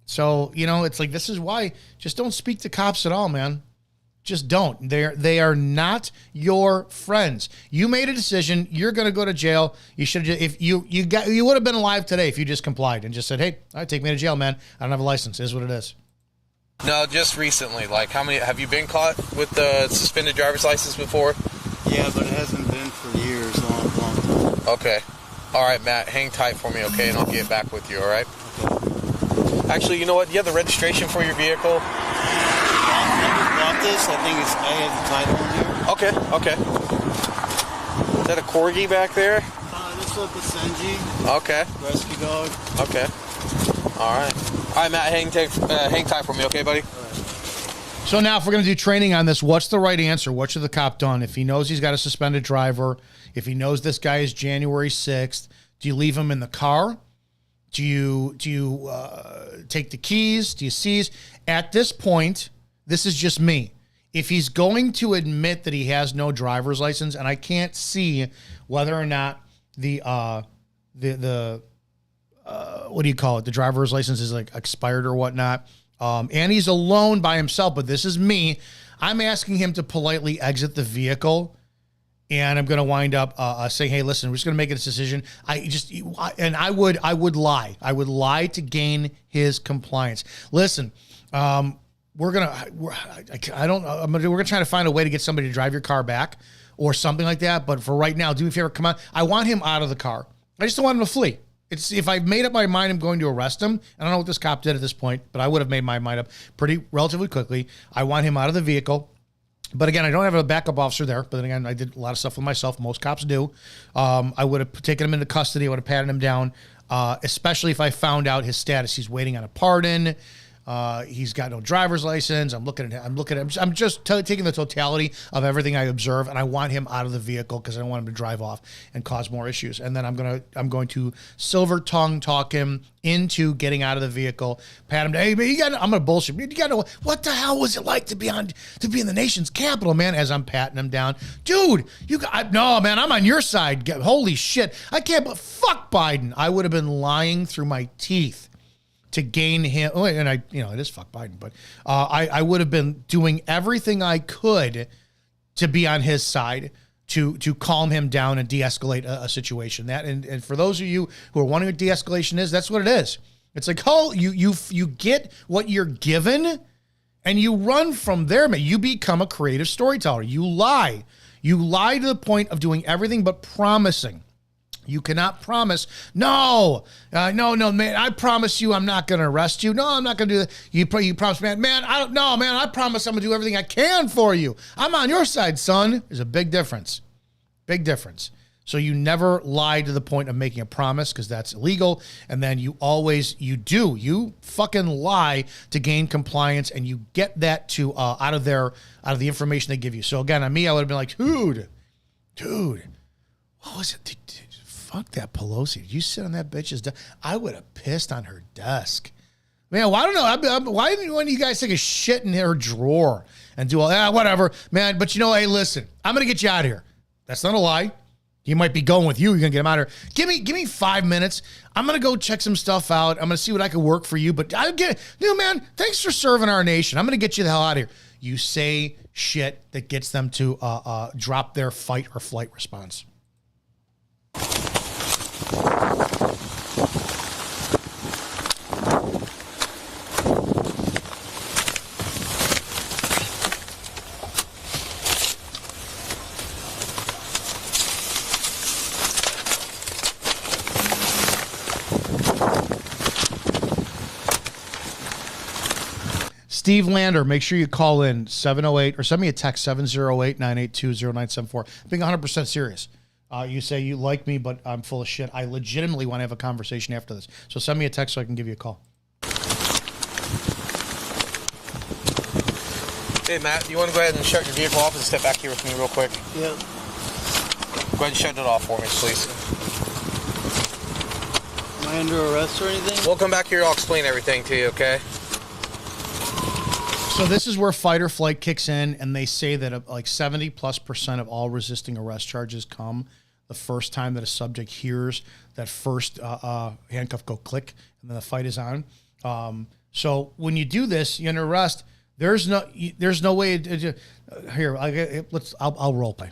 So, it's like, this is why, just don't speak to cops at all, man. Just don't. They are not your friends. You made a decision. You're going to go to jail. You should have, if you would have been alive today if you just complied and just said, hey, all right, take me to jail, man. I don't have a license. It is what it is. No, just recently. Like, how many have you been caught with the suspended driver's license before? Yeah, but it hasn't been for years, long time. Okay. All right, Matt, hang tight for me, okay, and I'll get back with you, all right? Okay. Actually, you know what? Do you have the registration for your vehicle? Bought this. I think I have the title in here. Okay. Is that a corgi back there? This is the Senji. Okay. Rescue dog. Okay. All right, Matt. Hang tight for me, okay, buddy? So now if we're going to do training on this, what's the right answer? What should the cop done? If he knows he's got a suspended driver, if he knows this guy is January 6th, do you leave him in the car? Do you take the keys? Do you seize? At this point, this is just me. If he's going to admit that he has no driver's license, and I can't see whether or not the what do you call it? The driver's license is like expired or whatnot. And he's alone by himself, but this is me. I'm asking him to politely exit the vehicle, and I'm going to wind up saying, "Hey, listen, we're just going to make a decision." I would lie. I would lie to gain his compliance. Listen, we're gonna try to find a way to get somebody to drive your car back or something like that. But for right now, do me a favor, come on. I want him out of the car. I just don't want him to flee. If I've made up my mind, I'm going to arrest him. I don't know what this cop did at this point, but I would have made my mind up relatively quickly. I want him out of the vehicle. But again, I don't have a backup officer there. But then again, I did a lot of stuff with myself. Most cops do. I would have taken him into custody. I would have patted him down, especially if I found out his status. He's waiting on a pardon. He's got no driver's license. I'm just taking the totality of everything I observe, and I want him out of the vehicle because I don't want him to drive off and cause more issues. And then I'm going to silver tongue talk him into getting out of the vehicle, pat him down. Hey, man, I'm gonna bullshit. You got to know what the hell was it like to be in the nation's capital, man? As I'm patting him down, dude. No, man, I'm on your side. Holy shit, I can't. But fuck Biden. I would have been lying through my teeth to gain him, and it is fuck Biden, but I would have been doing everything I could to be on his side to calm him down and de-escalate a situation. That and for those of you who are wondering what de-escalation is, that's what it is. It's like, you get what you're given, and you run from there, man. You become a creative storyteller. You lie to the point of doing everything but promising. You cannot promise, no, man, I promise you I'm not going to arrest you. No, I'm not going to do that. You promise, man, I promise I'm going to do everything I can for you. I'm on your side, son. There's a big difference. Big difference. So you never lie to the point of making a promise because that's illegal. And then you fucking lie to gain compliance, and you get that out of the information they give you. So again, on me, I would have been like, dude, what was it? Fuck that Pelosi. Did you sit on that bitch's desk? I would have pissed on her desk. Man, well, I don't know. Why didn't one of you guys take a shit in her drawer and do all that? Whatever, man. But hey, listen, I'm going to get you out of here. That's not a lie. He might be going with you. You're going to get him out of here. Give me 5 minutes. I'm going to go check some stuff out. I'm going to see what I can work for you. But man, thanks for serving our nation. I'm going to get you the hell out of here. You say shit that gets them to drop their fight or flight response. Steve Lander, make sure you call in 708 or send me a text 708-982-0974. Being 100% serious. You say you like me, but I'm full of shit. I legitimately want to have a conversation after this. So send me a text so I can give you a call. Hey, Matt, you want to go ahead and shut your vehicle off and step back here with me real quick? Yeah. Go ahead and shut it off for me, please. Am I under arrest or anything? We'll come back here. I'll explain everything to you, okay? So this is where fight or flight kicks in, and they say that like 70+% of all resisting arrest charges come the first time that a subject hears that first handcuff go click, and then the fight is on. So when you do this, you're under arrest. There's no way. Here, I'll role play.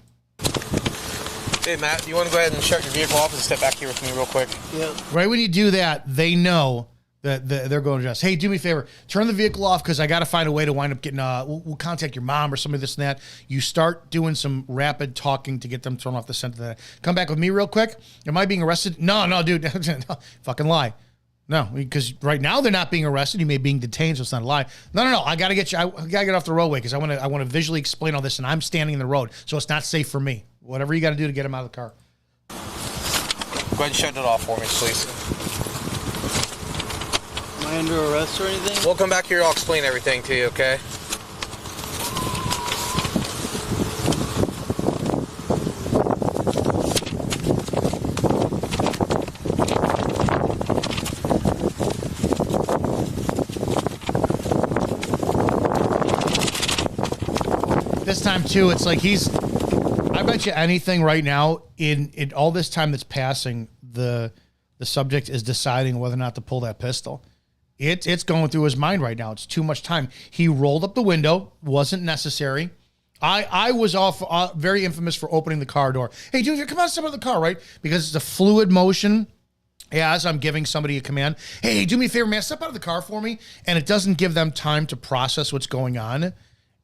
Hey, Matt, you want to go ahead and shut your vehicle off and step back here with me real quick? Yeah. Right when you do that, they know that they're going to just, hey, do me a favor, turn the vehicle off because I got to find a way to wind up getting, we'll contact your mom or somebody, this and that. You start doing some rapid talking to get them thrown off the scent of that. Come back with me real quick. Am I being arrested? No, dude. No, fucking lie. No, because right now they're not being arrested. You may be being detained, so it's not a lie. No. I got to get you. I got to get off the roadway because I want to visually explain all this, and I'm standing in the road, so it's not safe for me. Whatever you got to do to get him out of the car. Go ahead and shut it off for me, please. Am I under arrest or anything? We'll come back here. I'll explain everything to you, okay? This time too, it's like I bet you anything right now in all this time that's passing, the subject is deciding whether or not to pull that pistol. It's going through his mind right now. It's too much time. He rolled up the window, wasn't necessary. I was very infamous for opening the car door. Hey, dude, come on, step out of the car, right? Because it's a fluid motion. As I'm giving somebody a command, hey, do me a favor, man, step out of the car for me. And it doesn't give them time to process what's going on.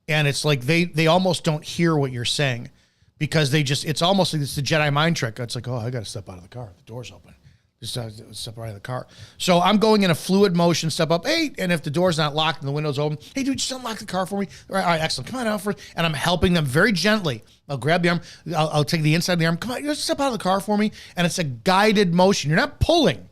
And it's like they almost don't hear what you're saying because it's almost like it's the Jedi mind trick. It's like, oh, I got to step out of the car. The door's open. Just step right out of the car. So I'm going in a fluid motion, step up, hey, and if the door's not locked and the window's open, hey, dude, just unlock the car for me. All right, excellent. Come on, Alfred. And I'm helping them very gently. I'll grab the arm. I'll take the inside of the arm. Come on, just step out of the car for me. And it's a guided motion. You're not pulling.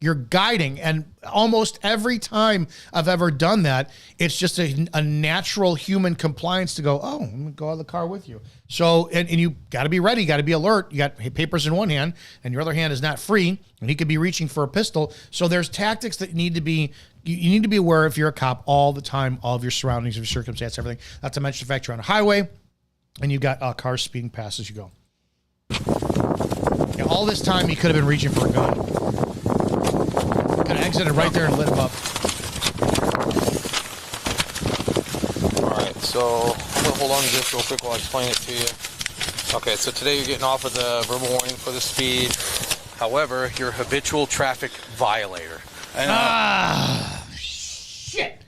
You're guiding. And almost every time I've ever done that, it's just a natural human compliance to go, oh, I'm going to go out of the car with you. So, and you got to be ready, got to be alert. You got papers in one hand and your other hand is not free and he could be reaching for a pistol. So there's tactics that need to be, you need to be aware if you're a cop all the time, all of your surroundings, of your circumstance, everything. Not to mention the fact you're on a highway and you've got cars speeding past as you go. Yeah, all this time he could have been reaching for a gun. Could have exited right there and lit him up. So I'm going to hold on to this real quick while I explain it to you. Okay, so today you're getting off with a verbal warning for the speed. However, you're a habitual traffic violator. Shit.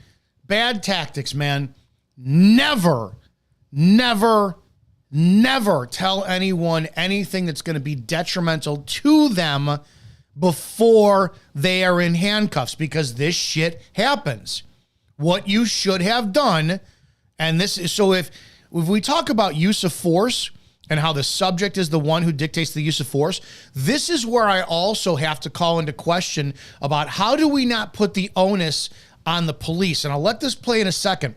Bad tactics, man. Never tell anyone anything that's going to be detrimental to them before they are in handcuffs because this shit happens. What you should have done. And this is, so if we talk about use of force and how the subject is the one who dictates the use of force, this is where I also have to call into question about how do we not put the onus on the police? And I'll let this play in a second.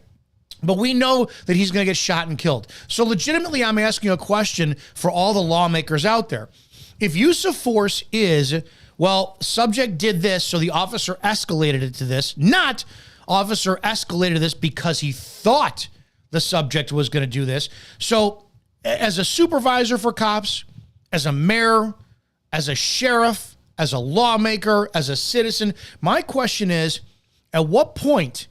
But we know that he's going to get shot and killed. So legitimately, I'm asking a question for all the lawmakers out there. If use of force is, well, subject did this, so the officer escalated it to this, not officer escalated this because he thought the subject was going to do this. So as a supervisor for cops, as a mayor, as a sheriff, as a lawmaker, as a citizen, my question is, at what point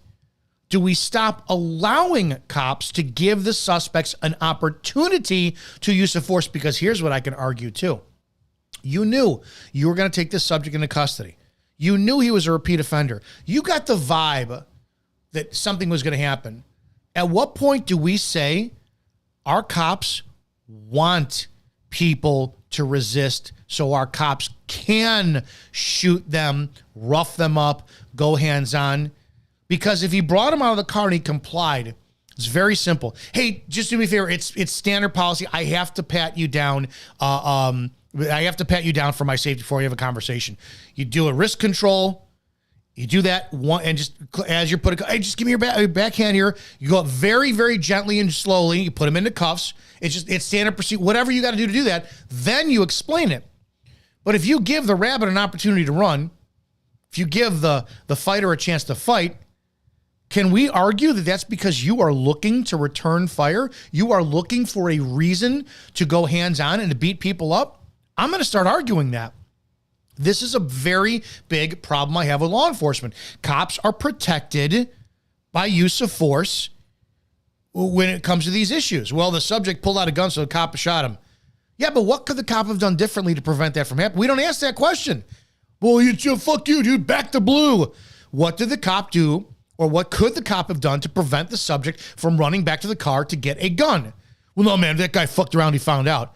do we stop allowing cops to give the suspects an opportunity to use of force? Because here's what I can argue too. You knew you were going to take this subject into custody. You knew he was a repeat offender. You got the vibe that something was going to happen. At what point do we say our cops want people to resist so our cops can shoot them, rough them up, go hands-on? Because if he brought him out of the car and he complied, it's very simple. Hey, just do me a favor. It's standard policy. I have to pat you down. I have to pat you down for my safety before you have a conversation. You do a risk control. You do that one, and just as you're putting, hey, just give me your backhand here. You go up very, very gently and slowly. You put him into cuffs. It's standard procedure. Whatever you got to do that. Then you explain it. But if you give the rabbit an opportunity to run, if you give the fighter a chance to fight, can we argue that that's because you are looking to return fire? You are looking for a reason to go hands-on and to beat people up? I'm going to start arguing that. This is a very big problem I have with law enforcement. Cops are protected by use of force when it comes to these issues. Well, the subject pulled out a gun, so the cop shot him. Yeah, but what could the cop have done differently to prevent that from happening? We don't ask that question. Well, fuck you, dude. Back to blue. What did the cop do, or what could the cop have done to prevent the subject from running back to the car to get a gun? Well, no, man, that guy fucked around. He found out.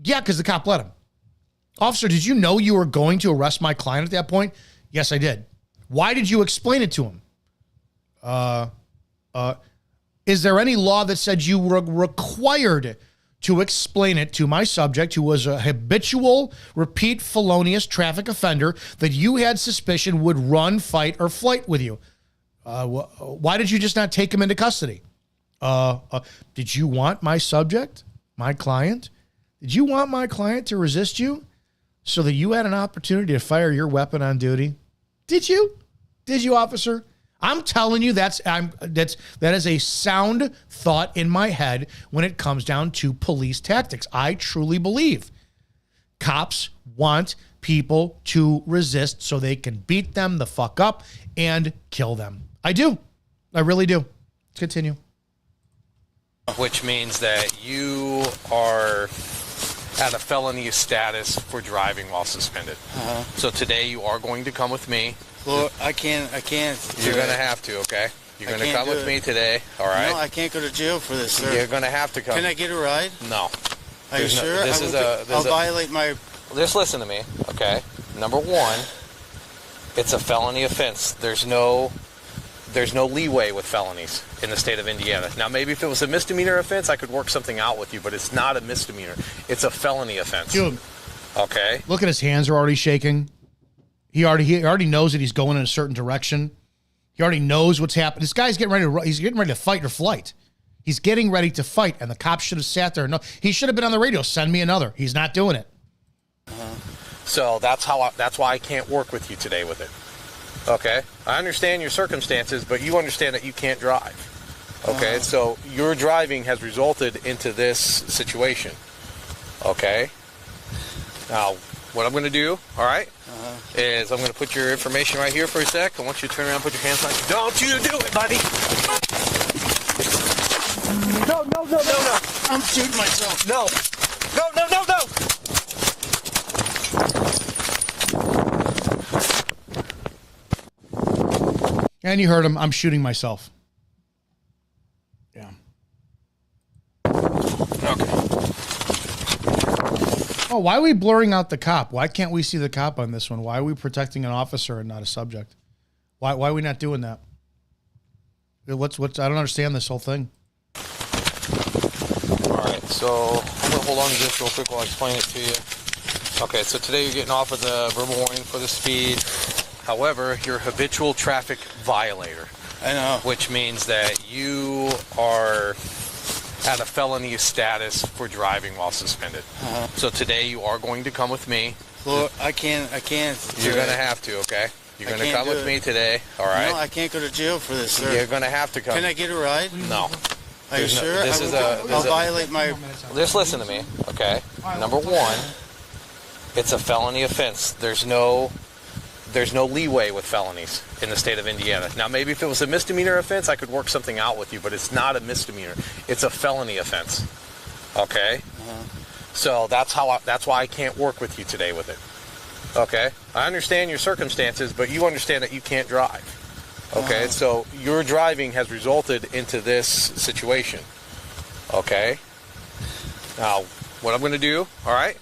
Yeah, because the cop let him. Officer, did you know you were going to arrest my client at that point? Yes, I did. Why did you explain it to him? Is there any law that said you were required to explain it to my subject, who was a habitual, repeat, felonious traffic offender that you had suspicion would run, fight, or flight with you? Why did you just not take him into custody? Did you want my subject, my client? Did you want my client to resist you so that you had an opportunity to fire your weapon on duty? Did you? Did you, officer? I'm telling you, that is a sound thought in my head when it comes down to police tactics. I truly believe cops want people to resist so they can beat them the fuck up and kill them. I do. I really do. Let's continue. Which means that you are at a felony status for driving while suspended. So today you are going to come with me. Well, I can't. You're going to have to, okay? You're going to come with me today, all right? No, I can't go to jail for this, sir. You're going to have to come. Can I get a ride? No. Are you sure? I'll violate my... Just listen to me, okay? Number one, it's a felony offense. There's no leeway with felonies in the state of Indiana. Now, maybe if it was a misdemeanor offense, I could work something out with you, but it's not a misdemeanor. It's a felony offense. Dude, okay? Look at his hands are already shaking. He already knows that he's going in a certain direction. He already knows what's happening. This guy's getting ready to fight or flight. He's getting ready to fight, and the cop should have sat there. No, he should have been on the radio. Send me another. He's not doing it. So that's why I can't work with you today with it. Okay? I understand your circumstances, but you understand that you can't drive. Okay? So your driving has resulted into this situation. Okay? Now, what I'm going to do, all right, is I'm going to put your information right here for a sec. I want you to turn around and put your hands on you. Don't you do it, buddy. No. I'm shooting myself. No. And you heard him. I'm shooting myself. Yeah. Okay. Oh, why are we blurring out the cop? Why can't we see the cop on this one? Why are we protecting an officer and not a subject? Why are we not doing that? What's I don't understand this whole thing. All right, so I'm going to hold on to this real quick while I explain it to you. Okay, so today you're getting off of the verbal warning for the speed. However, you're a habitual traffic violator. I know. Which means that you are at a felony status for driving while suspended. So today you are going to come with me. Well, I can't. You're going to have to, okay? You're going to come with me today, all right? No, I can't go to jail for this, sir. You're going to have to come. Can I get a ride? No. Are you sure? I'll violate my... Just listen to me, okay? Number one, it's a felony offense. There's no leeway with felonies in the state of Indiana. Now, maybe if it was a misdemeanor offense, I could work something out with you, but it's not a misdemeanor. It's a felony offense. Okay? So that's why I can't work with you today with it. Okay? I understand your circumstances, but you understand that you can't drive. Okay? So your driving has resulted into this situation. Okay? Now, what I'm going to do, all right,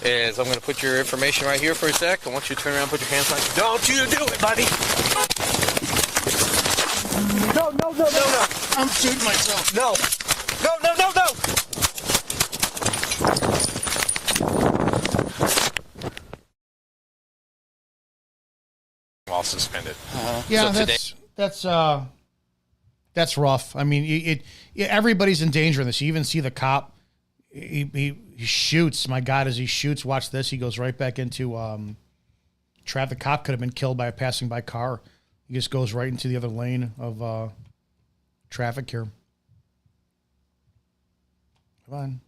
is I'm going to put your information right here for a sec. I want you to turn around and put your hands on you. Don't you do it, buddy. No. I'm shooting myself. No. While suspended. Yeah, so that's rough. I mean, everybody's in danger in this. You even see the cop. He shoots. My God, as he shoots, watch this. He goes right back into traffic. The cop could have been killed by a passing by car. He just goes right into the other lane of traffic here. Come on.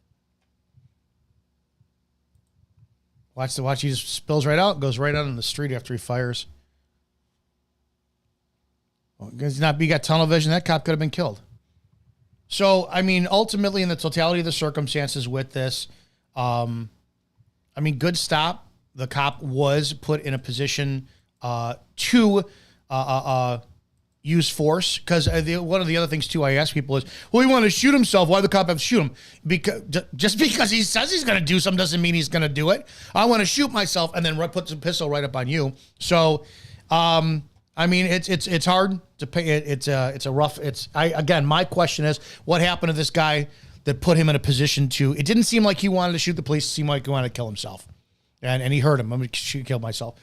Watch. He just spills right out, goes right out in the street after he fires. Well, he got tunnel vision. That cop could have been killed. So, I mean, ultimately, in the totality of the circumstances with this, I mean, good stop. The cop was put in a position to use force, because one of the other things, too, I ask people is, well, he wanted to shoot himself. Why did the cop have to shoot him? Just because he says he's going to do something doesn't mean he's going to do it. I want to shoot myself and then put the pistol right up on you. So, I mean, it's hard to pay. It's a rough. Again, my question is, what happened to this guy that put him in a position to? It didn't seem like he wanted to shoot the police. It seemed like he wanted to kill himself, and he hurt him. I'm going to kill myself.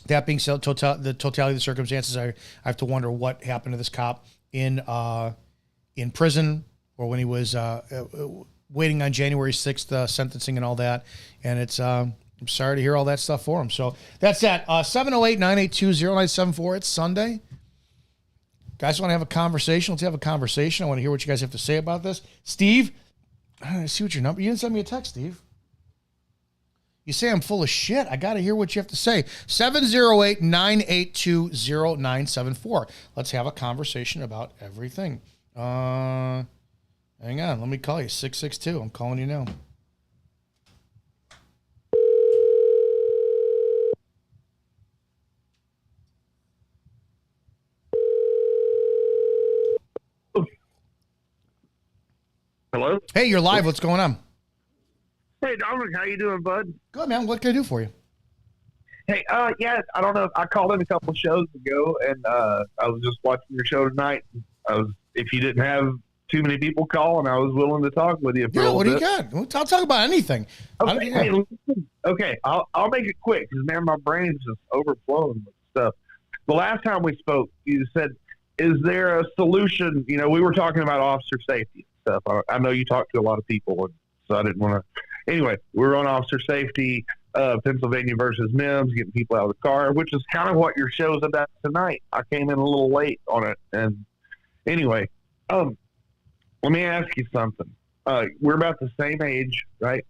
That being said, the totality of the circumstances, I have to wonder what happened to this cop in prison, or when he was waiting on January 6th sentencing and all that. And it's I'm sorry to hear all that stuff for him. So that's that. 708-982-0974. It's Sunday. Guys want to have a conversation? Let's have a conversation. I want to hear what you guys have to say about this. Steve, I see what your number. You didn't send me a text, Steve. You say I'm full of shit. I got to hear what you have to say. 708-982-0974. Let's have a conversation about everything. Hang on. Let me call you. 662. I'm calling you now. Hello? Hey, you're live. What's going on? Hey, Dominic, how you doing, bud? Good, man. What can I do for you? Hey, yeah, I don't know. I called in a couple shows ago, and I was just watching your show tonight. If you didn't have too many people calling, I was willing to talk with you for a little what do you bit. got? I'll talk about anything. Okay, hey, listen. Okay, I'll make it quick because, man, my brain's just overflowing with stuff. The last time we spoke, you said, is there a solution? You know, we were talking about officer safety and stuff. I know you talk to a lot of people, and so I didn't want to. Anyway, we were on officer safety, Pennsylvania versus Mims, getting people out of the car, which is kind of what your show's about tonight. I came in a little late on it. And anyway, let me ask you something. We're about the same age, right?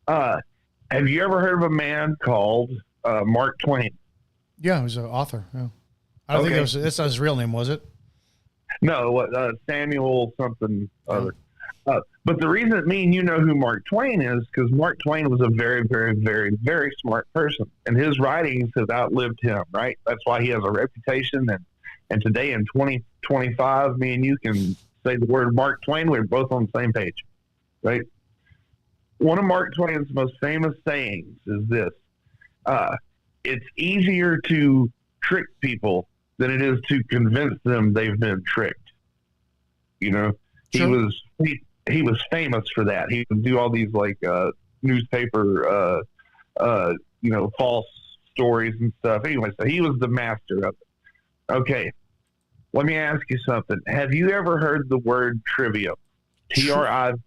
Have you ever heard of a man called Mark Twain? Yeah, he was an author. Yeah. I don't think that's not his real name, was it? No, Samuel something other. But the reason me and you know who Mark Twain is because Mark Twain was a very, very, very, very smart person, and his writings have outlived him. Right? That's why he has a reputation. And today in 2025, me and you can say the word Mark Twain. We're both on the same page, right? One of Mark Twain's most famous sayings is this: "It's easier to trick people than it is to convince them they've been tricked." You know, sure. He was famous for that. He would do all these newspaper, false stories and stuff. Anyway, so he was the master of it. Okay, let me ask you something. Have you ever heard the word trivium? Trivium.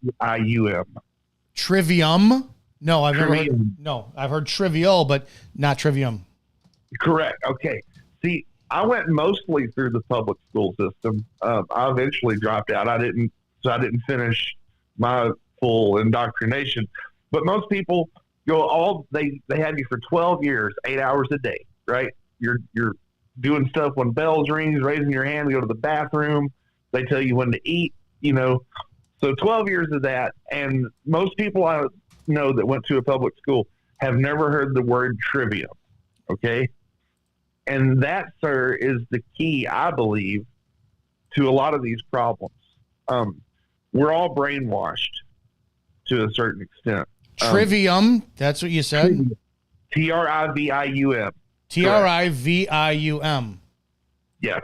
Trivium? No, I've never heard. No, I've heard trivial, but not trivium. Correct. Okay. See, I went mostly through the public school system. I eventually dropped out. I didn't finish my full indoctrination. But most people go they had you for 12 years, 8 hours a day, right? You're doing stuff when bells rings, raising your hand to go to the bathroom. They tell you when to eat, So 12 years of that. And most people I know that went to a public school have never heard the word trivium. Okay. And that, sir, is the key, I believe, to a lot of these problems. We're all brainwashed to a certain extent. Trivium, that's what you said? Trivium. Trivium. Yes.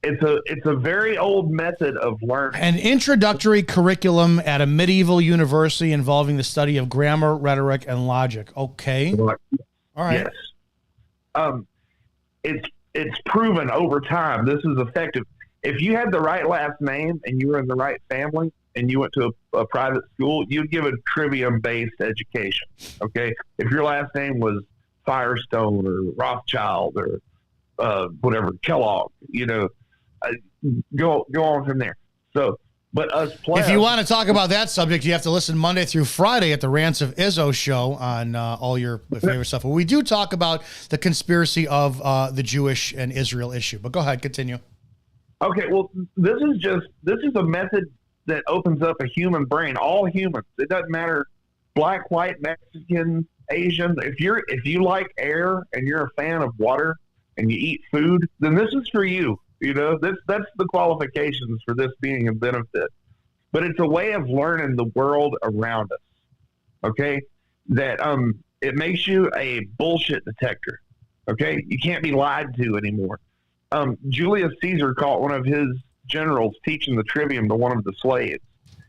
It's a very old method of learning. An introductory curriculum at a medieval university involving the study of grammar, rhetoric, and logic. Okay. All right. Yes. It's proven over time this is effective. If you had the right last name and you were in the right family and you went to a private school, you'd give a trivium-based education, okay? If your last name was Firestone or Rothschild or whatever, Kellogg, go on from there. So, but us plebs, if you want to talk about that subject, you have to listen Monday through Friday at the Rants of Izzo show on all your favorite stuff. Well, we do talk about the conspiracy of the Jewish and Israel issue. But go ahead, continue. Okay, well, this is a method that opens up a human brain, all humans. It doesn't matter black, white, Mexican, Asian. If you like air and you're a fan of water and you eat food, then this is for you. That's the qualifications for this being a benefit. But it's a way of learning the world around us. Okay? That it makes you a bullshit detector. Okay, you can't be lied to anymore. Julius Caesar caught one of his generals teaching the Trivium to one of the slaves,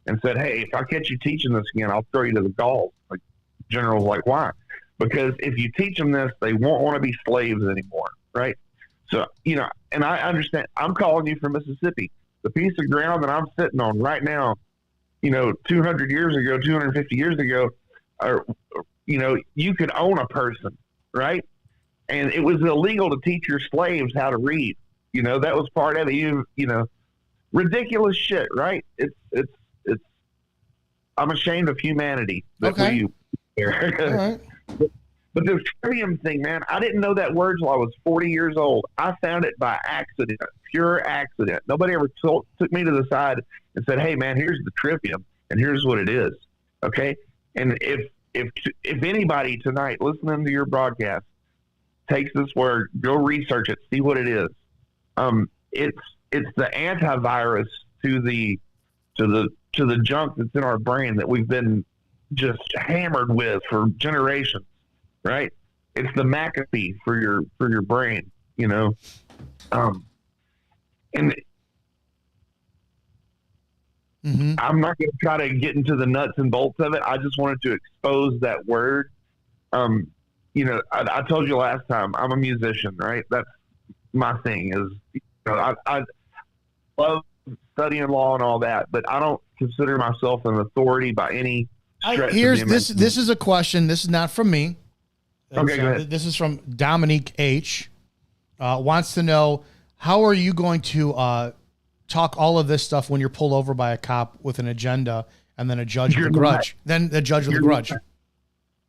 and said, "Hey, if I catch you teaching this again, I'll throw you to the Gauls." Like, general's like, "Why?" Because if you teach them this, they won't want to be slaves anymore, right? So, and I understand. I'm calling you from Mississippi. The piece of ground that I'm sitting on right now, 200 years ago, 250 years ago, or, you could own a person, right? And it was illegal to teach your slaves how to read. That was part of it. Ridiculous shit, right? It's. I'm ashamed of humanity that Okay. we. All right. But this Trivium thing, man, I didn't know that word till I was 40 years old. I found it by accident, pure accident. Nobody ever took me to the side and said, "Hey, man, here's the Trivium, and here's what it is." Okay, and if anybody tonight listening to your broadcast takes this word, go research it, see what it is. It's the antivirus to the junk that's in our brain that we've been just hammered with for generations. Right, it's the McAfee for your brain, and I'm not going to try to get into the nuts and bolts of it. I just wanted to expose that word. I told you last time I'm a musician, right? That's my thing. Is I love studying law and all that, but I don't consider myself an authority by any stretch. This is a question. This is not from me. Okay, go ahead. This is from Dominique H. Wants to know, how are you going to talk all of this stuff when you're pulled over by a cop with an agenda and then a judge with a grudge? Then the judge with a grudge.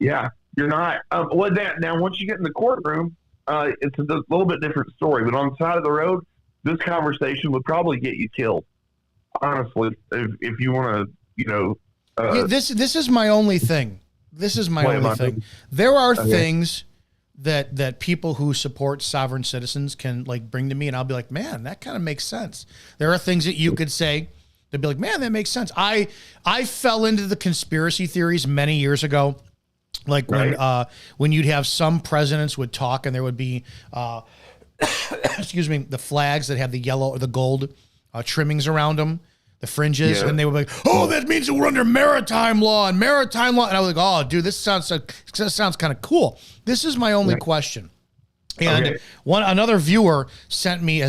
Yeah, you're not. Now, once you get in the courtroom, it's a little bit different story. But on the side of the road, this conversation would probably get you killed. Honestly, if you want to, this is my only thing. This is my only thing. There are things that people who support sovereign citizens can bring to me, and I'll be like, man, that kind of makes sense. There are things that you could say they'd be like, man, that makes sense. I fell into the conspiracy theories many years ago, when you'd have some presidents would talk and there would be the flags that have the yellow or the gold trimmings around them, the fringes, and they would be like, "Oh, that means that we're under maritime law." And I was like, "Oh, dude, this sounds kind of cool." This is my only question. And another viewer has sent me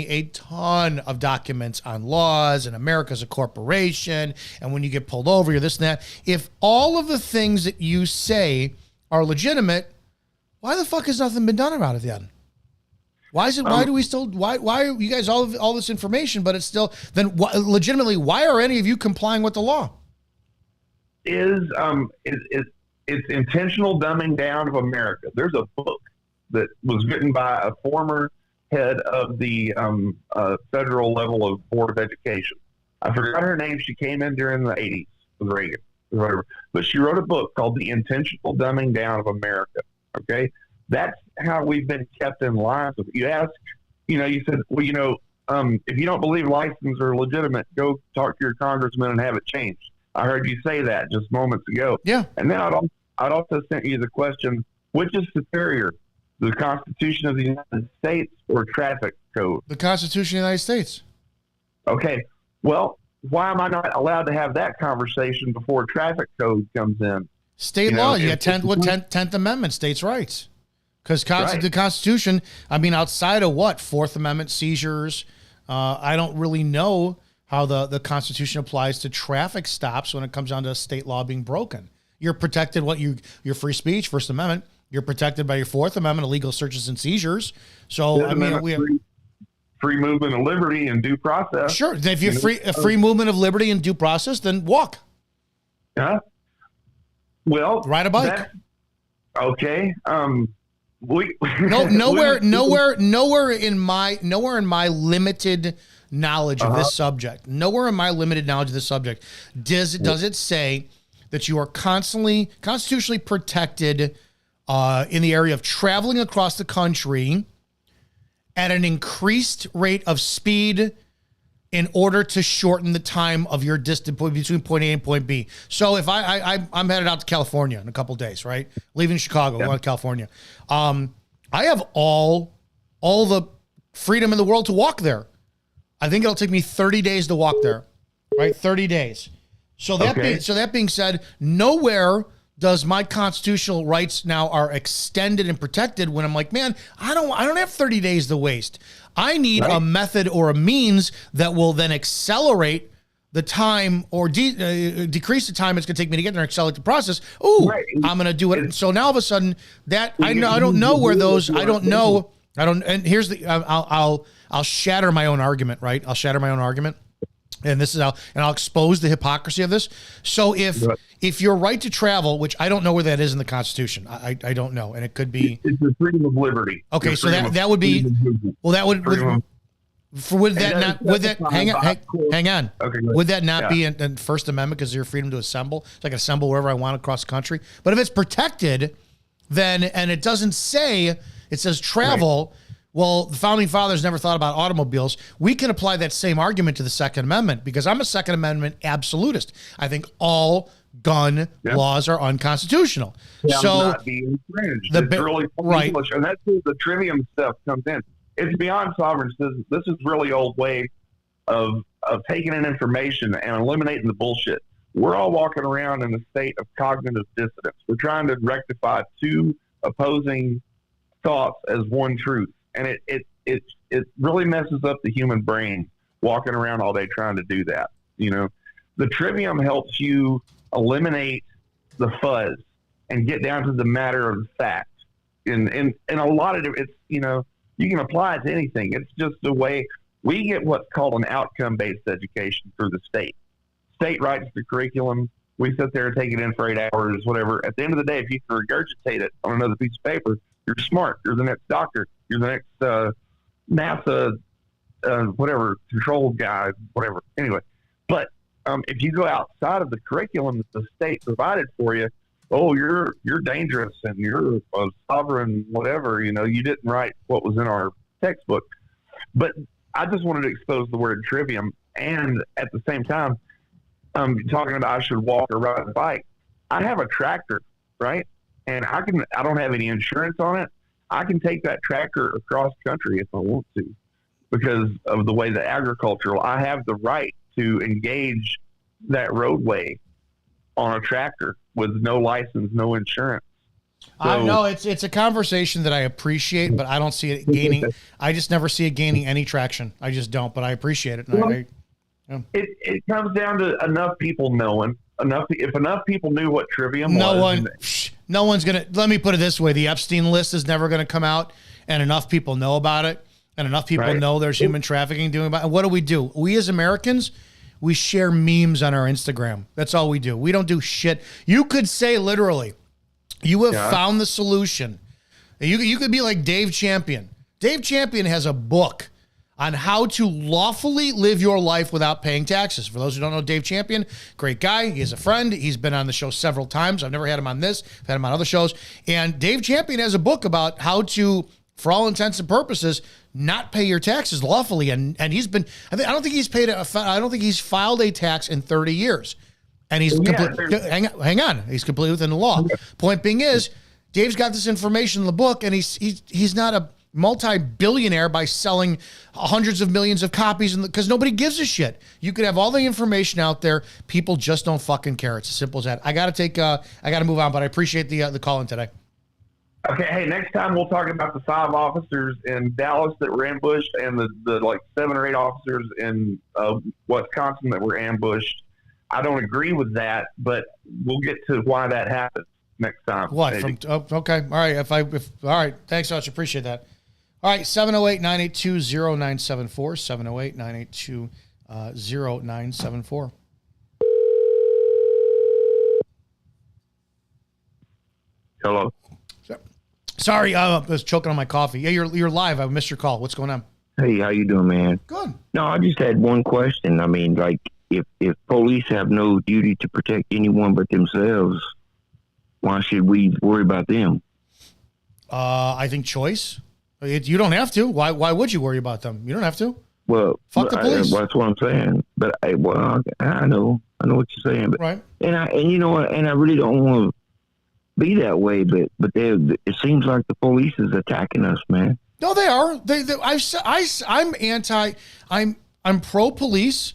a ton of documents on laws and America's a corporation, and when you get pulled over, you're this and that. If all of the things that you say are legitimate, why the fuck has nothing been done about it then? Why is it? Why do we still? Why are you guys all this information? But it's still then. Legitimately, why are any of you complying with the law? It's intentional dumbing down of America. There's a book that was written by a former head of the federal level of Board of Education. I forgot her name. She came in during the 80s with Reagan, or whatever. But she wrote a book called "The Intentional Dumbing Down of America." Okay. That's how we've been kept in line. So you ask, you said, well, if you don't believe licenses are legitimate, go talk to your congressman and have it changed. I heard you say that just moments ago. Yeah. And then I'd also sent you the question, which is superior, the Constitution of the United States or traffic code? The Constitution of the United States. Okay. Well, why am I not allowed to have that conversation before traffic code comes in? State law. You got 10th Amendment, states' rights. Because the Constitution, outside of what? Fourth Amendment seizures, I don't really know how the Constitution applies to traffic stops when it comes down to state law being broken. You're protected, your free speech, First Amendment. You're protected by your Fourth Amendment, illegal searches and seizures. So, we have free movement of liberty and due process. Sure. If you're free movement of liberty and due process, then walk. Yeah. Well, ride a bike. Okay. Nowhere in my limited knowledge of this subject. Nowhere in my limited knowledge of this subject does it say that you are constitutionally protected in the area of traveling across the country at an increased rate of speed in order to shorten the time of your distance between point A and point B. So if I'm headed out to California in a couple of days, right? Leaving Chicago, going to California. I have all the freedom in the world to walk there. I think it'll take me 30 days to walk there, right? 30 days. So that being said, nowhere does my constitutional rights now are extended and protected when I'm like, man, I don't have 30 days to waste. I need a method or a means that will then accelerate the time or decrease the time it's going to take me to get there and accelerate the process. Oh, I'm going to do it. So now all of a sudden that I don't know where those, and here's the, I'll shatter my own argument, right? I'll shatter my own argument. And this is how, and I'll expose the hypocrisy of this. So if your right to travel, which I don't know where that is in the Constitution, I don't know, and it could be. It's the freedom of liberty. Okay, so that would be, well, that would hang on. Okay, would that not be in First Amendment because of your freedom to assemble? So I can assemble wherever I want across the country. But if it's protected, then, and it doesn't say, it says travel. Right. Well, the founding fathers never thought about automobiles. We can apply that same argument to the Second Amendment because I'm a Second Amendment absolutist. I think all gun laws are unconstitutional. So not being infringed. It's really right, English, and that's where the Trivium stuff comes in. It's beyond sovereign citizens. This is really old way of taking in information and eliminating the bullshit. We're all walking around in a state of cognitive dissonance. We're trying to rectify two opposing thoughts as one truth. And it really messes up the human brain walking around all day trying to do that. You know, the Trivium helps you eliminate the fuzz and get down to the matter of the fact. And a lot of it's, you know, you can apply it to anything. It's just the way we get what's called an outcome-based education through the state. State writes the curriculum. We sit there and take it in for 8 hours, whatever. At the end of the day, if you can regurgitate it on another piece of paper, you're smart. You're the next doctor. You're the next NASA, whatever, control guy, whatever. Anyway, but if you go outside of the curriculum that the state provided for you, oh, you're dangerous and you're a sovereign, whatever. You know, you didn't write what was in our textbook. But I just wanted to expose the word Trivium, and at the same time, talking about I should walk or ride a bike. I have a tractor, right? And I don't have any insurance on it. I can take that tractor across country if I want to because of the way the agricultural, I have the right to engage that roadway on a tractor with no license, no insurance. So, I know it's a conversation that I appreciate, but I don't see it gaining. I just never see it gaining any traction. I just don't, but I appreciate it. It comes down to enough people knowing. If enough people knew what Trivium was. No one's going to, let me put it this way. The Epstein list is never going to come out, and enough people know about it, and enough people know there's human trafficking doing about it. And what do? We as Americans, we share memes on our Instagram. That's all we do. We don't do shit. You could say literally, you have found the solution. You could be like Dave Champion. Dave Champion has a book on how to lawfully live your life without paying taxes. For those who don't know Dave Champion, great guy. He is a friend. He's been on the show several times. I've never had him on this. I've had him on other shows. And Dave Champion has a book about how to, for all intents and purposes, not pay your taxes lawfully. And he's been, I don't think he's filed a tax in 30 years. And he's, hang on, he's completely within the law. Point being is, Dave's got this information in the book, and he's not a multi-billionaire by selling hundreds of millions of copies because nobody gives a shit. You could have all the information out there. People just don't fucking care. It's as simple as that. I got to move on, but I appreciate the call in today. Okay. Hey, next time we'll talk about the 5 officers in Dallas that were ambushed and the like 7 or 8 officers in Wisconsin that were ambushed. I don't agree with that, but we'll get to why that happened next time. What? Okay. All right. All right. Thanks so much. Appreciate that. All right, 708-982-0974, 708-982-0974. Hello. Sorry, I was choking on my coffee. Yeah, you're live. I missed your call. What's going on? Hey, how you doing, man? Good. No, I just had one question. I mean, like, if police have no duty to protect anyone but themselves, why should we worry about them? I think choice. You don't have to. Why would you worry about them? You don't have to. Well, fuck the police. That's what I'm saying. But I know what you're saying. But, right. And you know what? And I really don't want be that way, but it seems like the police is attacking us, man. No, they are. I'm pro police,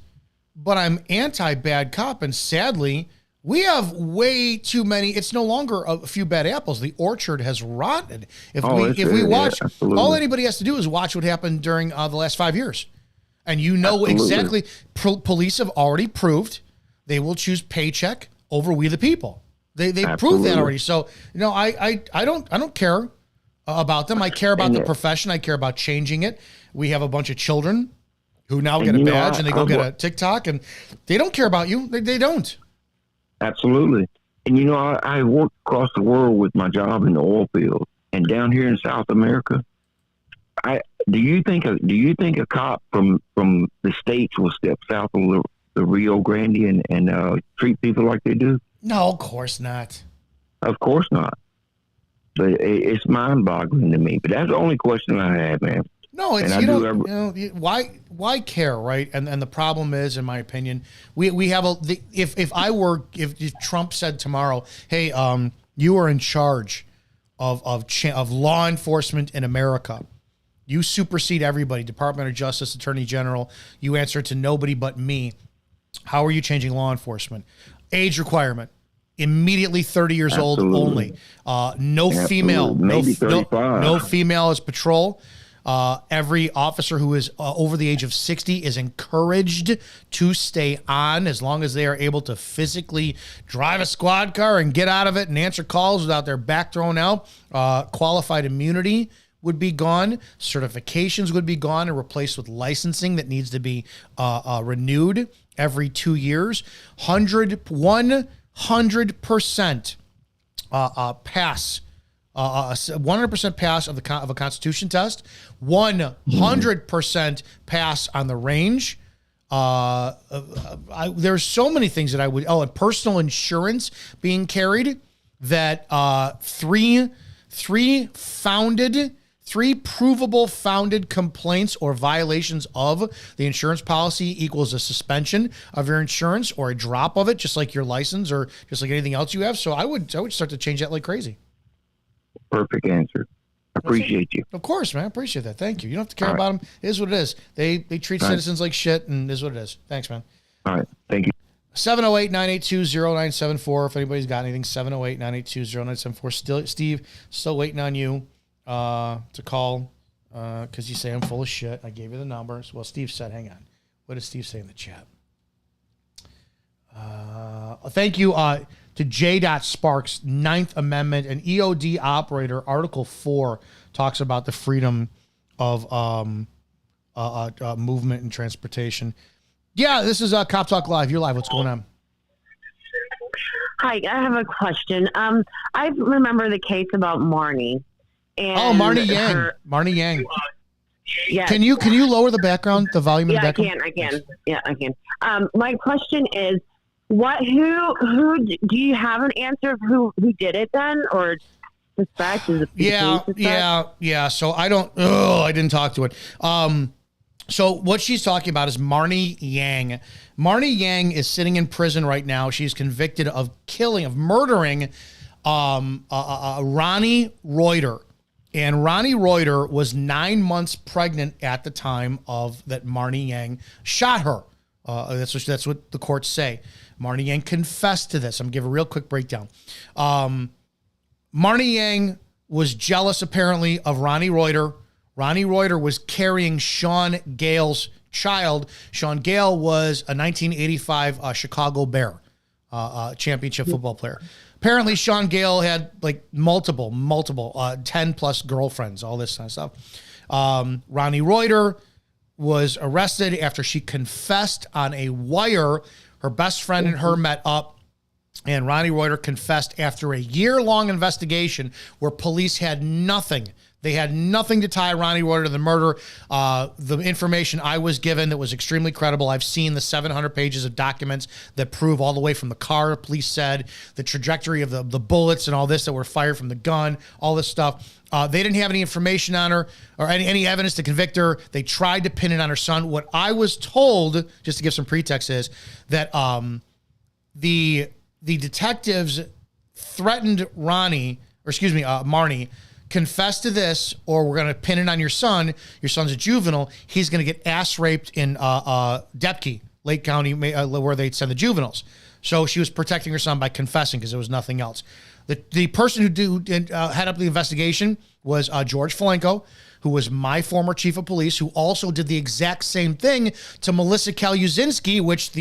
but I'm anti bad cop. And sadly, we have way too many. It's no longer a few bad apples. The orchard has rotted. If we watch, all anybody has to do is watch what happened during the last 5 years. And you know exactly, police have already proved they will choose paycheck over we the people. They proved that already. So, I don't care about them. I care about the profession. I care about changing it. We have a bunch of children who now get a badge and they go get a TikTok, and they don't care about you. They don't. Absolutely. And I work across the world with my job in the oil field, and down here in South America, do you think a cop from the States will step south of the Rio Grande and treat people like they do? No, of course not. Of course not. But it's mind-boggling to me. But that's the only question I have, man. No, it's why care, right? And the problem is, in my opinion, we have if Trump said tomorrow, hey, you are in charge of law enforcement in America. You supersede everybody, Department of Justice, Attorney General. You answer to nobody but me. How are you changing law enforcement? Age requirement. Immediately 30 years old only. No female. Maybe 35. No female as patrol. Every officer who is over the age of 60 is encouraged to stay on as long as they are able to physically drive a squad car and get out of it and answer calls without their back thrown out. Qualified immunity would be gone. Certifications would be gone and replaced with licensing that needs to be renewed every 2 years. 100% pass. 100% pass of a Constitution test, 100% pass on the range. There's so many things that I would. And personal insurance being carried. That three provable founded complaints or violations of the insurance policy equals a suspension of your insurance or a drop of it, just like your license or just like anything else you have. So I would start to change that like crazy. Perfect answer. Appreciate you. Of course, man. Appreciate that. Thank you. You don't have to care about them. It is what it is. They treat citizens like shit, and it is what it is. Thanks, man. All right. Thank you. 708-982-0974. If anybody's got anything, 708-982-0974. Steve, still waiting on you to call because you say I'm full of shit. I gave you the numbers. Well, Steve said, hang on. What did Steve say in the chat? Thank you to J. Sparks, 9th Amendment, an EOD operator. Article 4 talks about the freedom of movement and transportation. Yeah, this is Cop Talk Live. You're live. What's going on? Hi, I have a question. I remember the case about Marnie. And Marnie Yang. Marnie Yang. Yeah. Can you lower the background, the volume of the background? I can. Yeah, I can. My question is, who do you have an answer of who did it then, or suspect? Is it yeah. So I didn't talk to it. So what she's talking about is Marnie Yang. Marnie Yang is sitting in prison right now. She's convicted of murdering Ronnie Reuter. And Ronnie Reuter was 9 months pregnant at the time of that Marnie Yang shot her. That's what the courts say. Marnie Yang confessed to this. I'm going to give a real quick breakdown. Marnie Yang was jealous, apparently, of Ronnie Reuter. Ronnie Reuter was carrying Sean Gale's child. Sean Gale was a 1985 Chicago Bear championship football player. Apparently, Sean Gale had like multiple 10 plus girlfriends, all this kind of stuff. Ronnie Reuter was arrested after she confessed on a wire. Her best friend and her met up, and Ronnie Reuter confessed after a year-long investigation where police had nothing. They had nothing to tie Ronnie Reuter to the murder. The information I was given that was extremely credible. I've seen the 700 pages of documents that prove all the way from the car, police said, the trajectory of the bullets and all this that were fired from the gun, all this stuff. They didn't have any information on her or any evidence to convict her. They tried to pin it on her son. What I was told, just to give some pretext, is that the detectives threatened Marnie, confess to this or we're going to pin it on your son. Your son's a juvenile. He's going to get ass raped in Depke, Lake County, where they send the juveniles. So she was protecting her son by confessing because there was nothing else. The person who head up the investigation was George Falenko, who was my former chief of police, who also did the exact same thing to Melissa Kaluzinski, which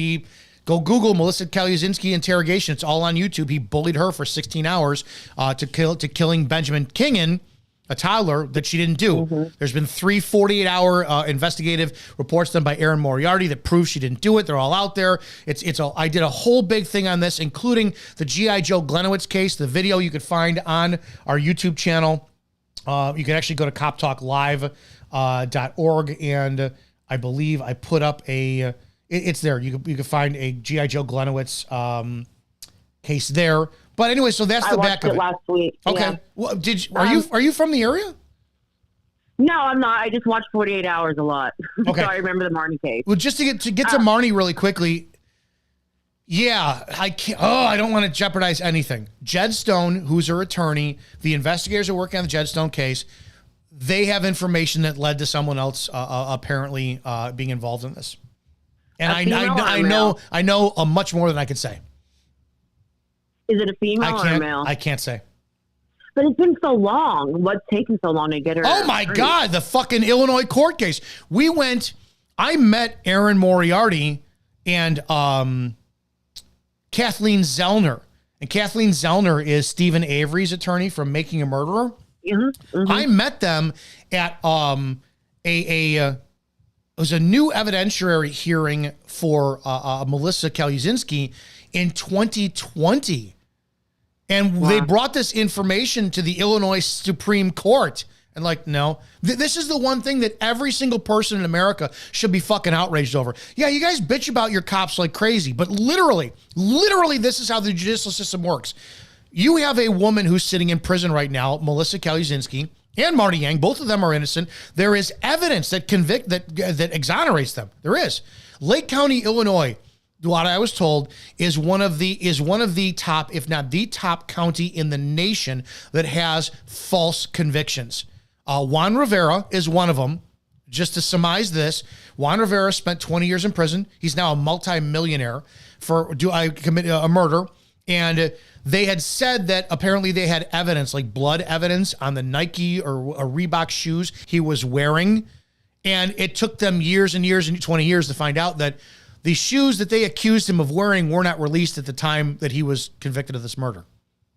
go Google Melissa Kaluzinski interrogation. It's all on YouTube. He bullied her for 16 hours to killing Benjamin Kingen, a toddler, that she didn't do. Mm-hmm. There's been 3 48-hour investigative reports done by Erin Moriarty that prove she didn't do it. They're all out there. I did a whole big thing on this, including the G.I. Joe Glenowitz case. The video you could find on our YouTube channel. You can actually go to coptalklive.org, and I believe I put up it's there. You can find a G.I. Joe Glenowitz case there. But anyway, so that's the back of it. Last week. Okay. Yeah. Well, are you from the area? No, I'm not. I just watched 48 Hours a lot. Okay. So I remember the Marnie case. Well, just to get to Marnie really quickly. Yeah, I can't. Oh, I don't want to jeopardize anything. Jed Stone, who's her attorney, the investigators are working on the Jed Stone case. They have information that led to someone else apparently being involved in this. And I know much more than I could say. Is it a female or a male? I can't say. But it's been so long. What's taking so long to get her? Oh my God, the fucking Illinois court case. I met Erin Moriarty and Kathleen Zellner. And Kathleen Zellner is Stephen Avery's attorney from Making a Murderer. Mm-hmm, mm-hmm. I met them at it was a new evidentiary hearing for Melissa Kaluzinski in 2020. And they brought this information to the Illinois Supreme Court. And no, this is the one thing that every single person in America should be fucking outraged over. Yeah, you guys bitch about your cops like crazy, but literally, this is how the judicial system works. You have a woman who's sitting in prison right now, Melissa Kaluzinski, and Marty Yang. Both of them are innocent. There is evidence that exonerates them. There is. Lake County, Illinois, what I was told is one of the top, if not the top county in the nation that has false convictions. Juan Rivera is one of them. Just to surmise this, Juan Rivera spent 20 years in prison. He's now a multimillionaire for commit a murder. And they had said that apparently they had evidence, like blood evidence on the Nike or Reebok shoes he was wearing. And it took them years and years and 20 years to find out that the shoes that they accused him of wearing were not released at the time that he was convicted of this murder.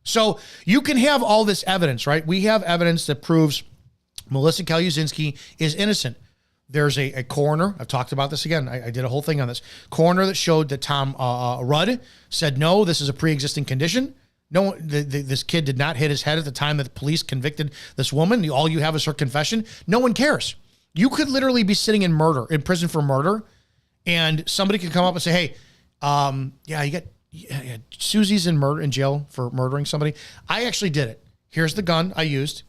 So you can have all this evidence, right? We have evidence that proves Melissa Kaluzinski is innocent. There's a coroner. I've talked about this again. I did a whole thing on this. Coroner that showed that Tom Rudd said, no, this is a pre-existing condition. No, this kid did not hit his head at the time that the police convicted this woman. All you have is her confession. No one cares. You could literally be sitting in prison for murder, and somebody could come up and say, hey, Susie's in jail for murdering somebody. I actually did it. Here's the gun I used.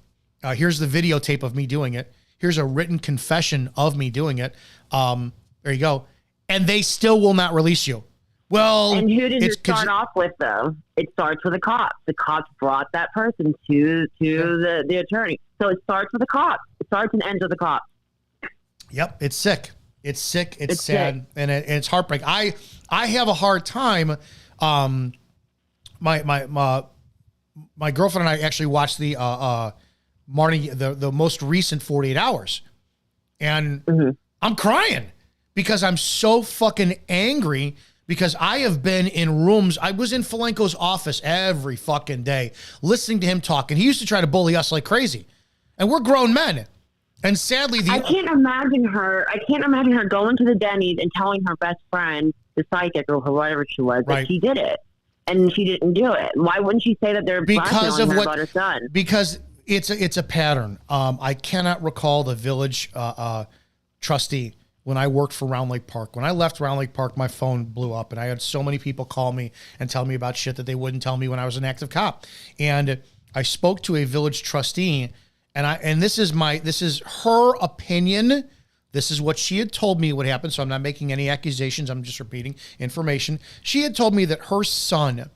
Here's the videotape of me doing it. Here's a written confession of me doing it. There you go. And they still will not release you. Well, and who did it start off with, though? It starts with the cops. The cops brought that person to the attorney. So it starts with the cops. It starts and ends with the cops. Yep. It's sick. It's sick. It's sad. Sick. And it's heartbreaking. I have a hard time. My girlfriend and I actually watched the Marnie, the most recent 48 Hours. And I'm crying because I'm so fucking angry because I have been in rooms. I was in Falenko's office every fucking day listening to him talk. And he used to try to bully us like crazy. And we're grown men. And sadly, I can't imagine her going to the Denny's and telling her best friend, the psychic or whatever she was, that she did it. And she didn't do it. Why wouldn't she say that they're blackmailing her about her son? Because it's a pattern. I cannot recall the village trustee when I worked for Round Lake Park. When I left Round Lake Park, my phone blew up, and I had so many people call me and tell me about shit that they wouldn't tell me when I was an active cop. And I spoke to a village trustee, and this is her opinion. This is what she had told me would happen. So I'm not making any accusations. I'm just repeating information. She had told me that her son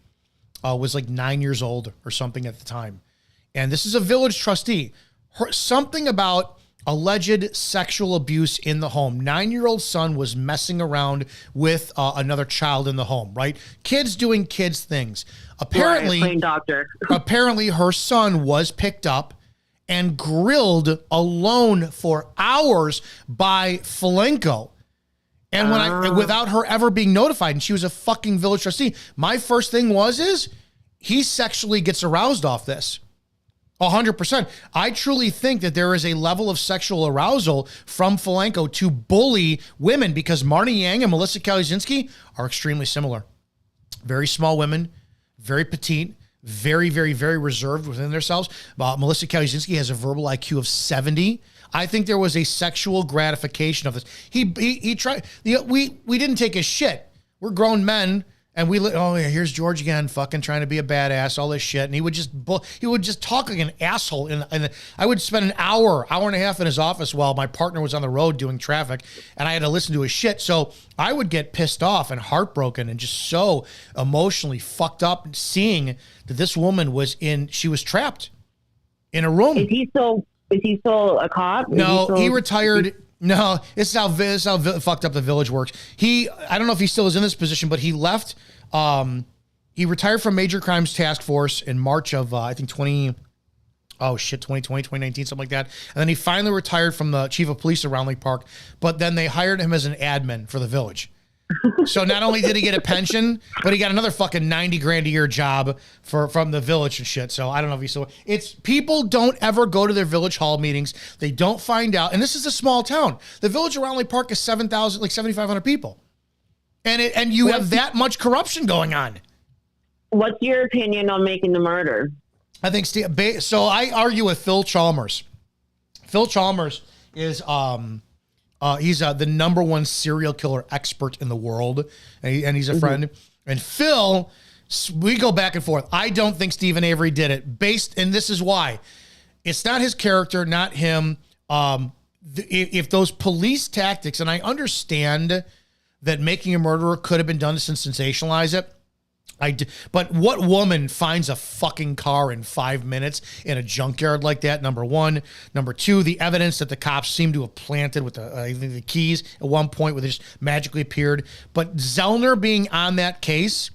was like 9 years old or something at the time. And this is a village trustee. Something about alleged sexual abuse in the home. 9-year-old son was messing around with another child in the home, right? Kids doing kids things. Apparently, plain doctor. Apparently her son was picked up and grilled alone for hours by Falenko. And without her ever being notified, and she was a fucking village trustee. My first thing is he sexually gets aroused off this. 100%. I truly think that there is a level of sexual arousal from Falenko to bully women, because Marnie Yang and Melissa Kalyazinski are extremely similar. Very small women, very petite, very, very, very reserved within themselves. Melissa Kalyazinski has a verbal IQ of 70. I think there was a sexual gratification of this. He tried. We didn't take his shit. We're grown men. And here's George again, fucking trying to be a badass, all this shit. And he would just talk like an asshole. And I would spend an hour and a half in his office while my partner was on the road doing traffic, and I had to listen to his shit. So I would get pissed off and heartbroken and just so emotionally fucked up seeing that this woman she was trapped in a room. Is he still a cop? No, he retired. No, this is how fucked up the village works. I don't know if he still is in this position, but he left. He retired from Major Crimes Task Force in March of, I think 2020, 2019, something like that. And then he finally retired from the chief of police at Round Lake Park, but then they hired him as an admin for the village. So not only did he get a pension, but he got another fucking $90,000 a year job from the village and shit. So I don't know if he's still. It's people don't ever go to their village hall meetings. They don't find out. And this is a small town. The village around Lake Park is 7,500 people, and you have that much corruption going on. What's your opinion on making the murder? I think so. I argue with Phil Chalmers. Phil Chalmers is he's the number one serial killer expert in the world, and he's a friend. And Phil, we go back and forth. I don't think Stephen Avery did it, and this is why. It's not his character, not him. If those police tactics, and I understand that making a murderer could have been done to sensationalize it. But what woman finds a fucking car in 5 minutes in a junkyard like that? Number one. Number two, the evidence that the cops seem to have planted with the keys at one point where they just magically appeared. But Zellner being on that case,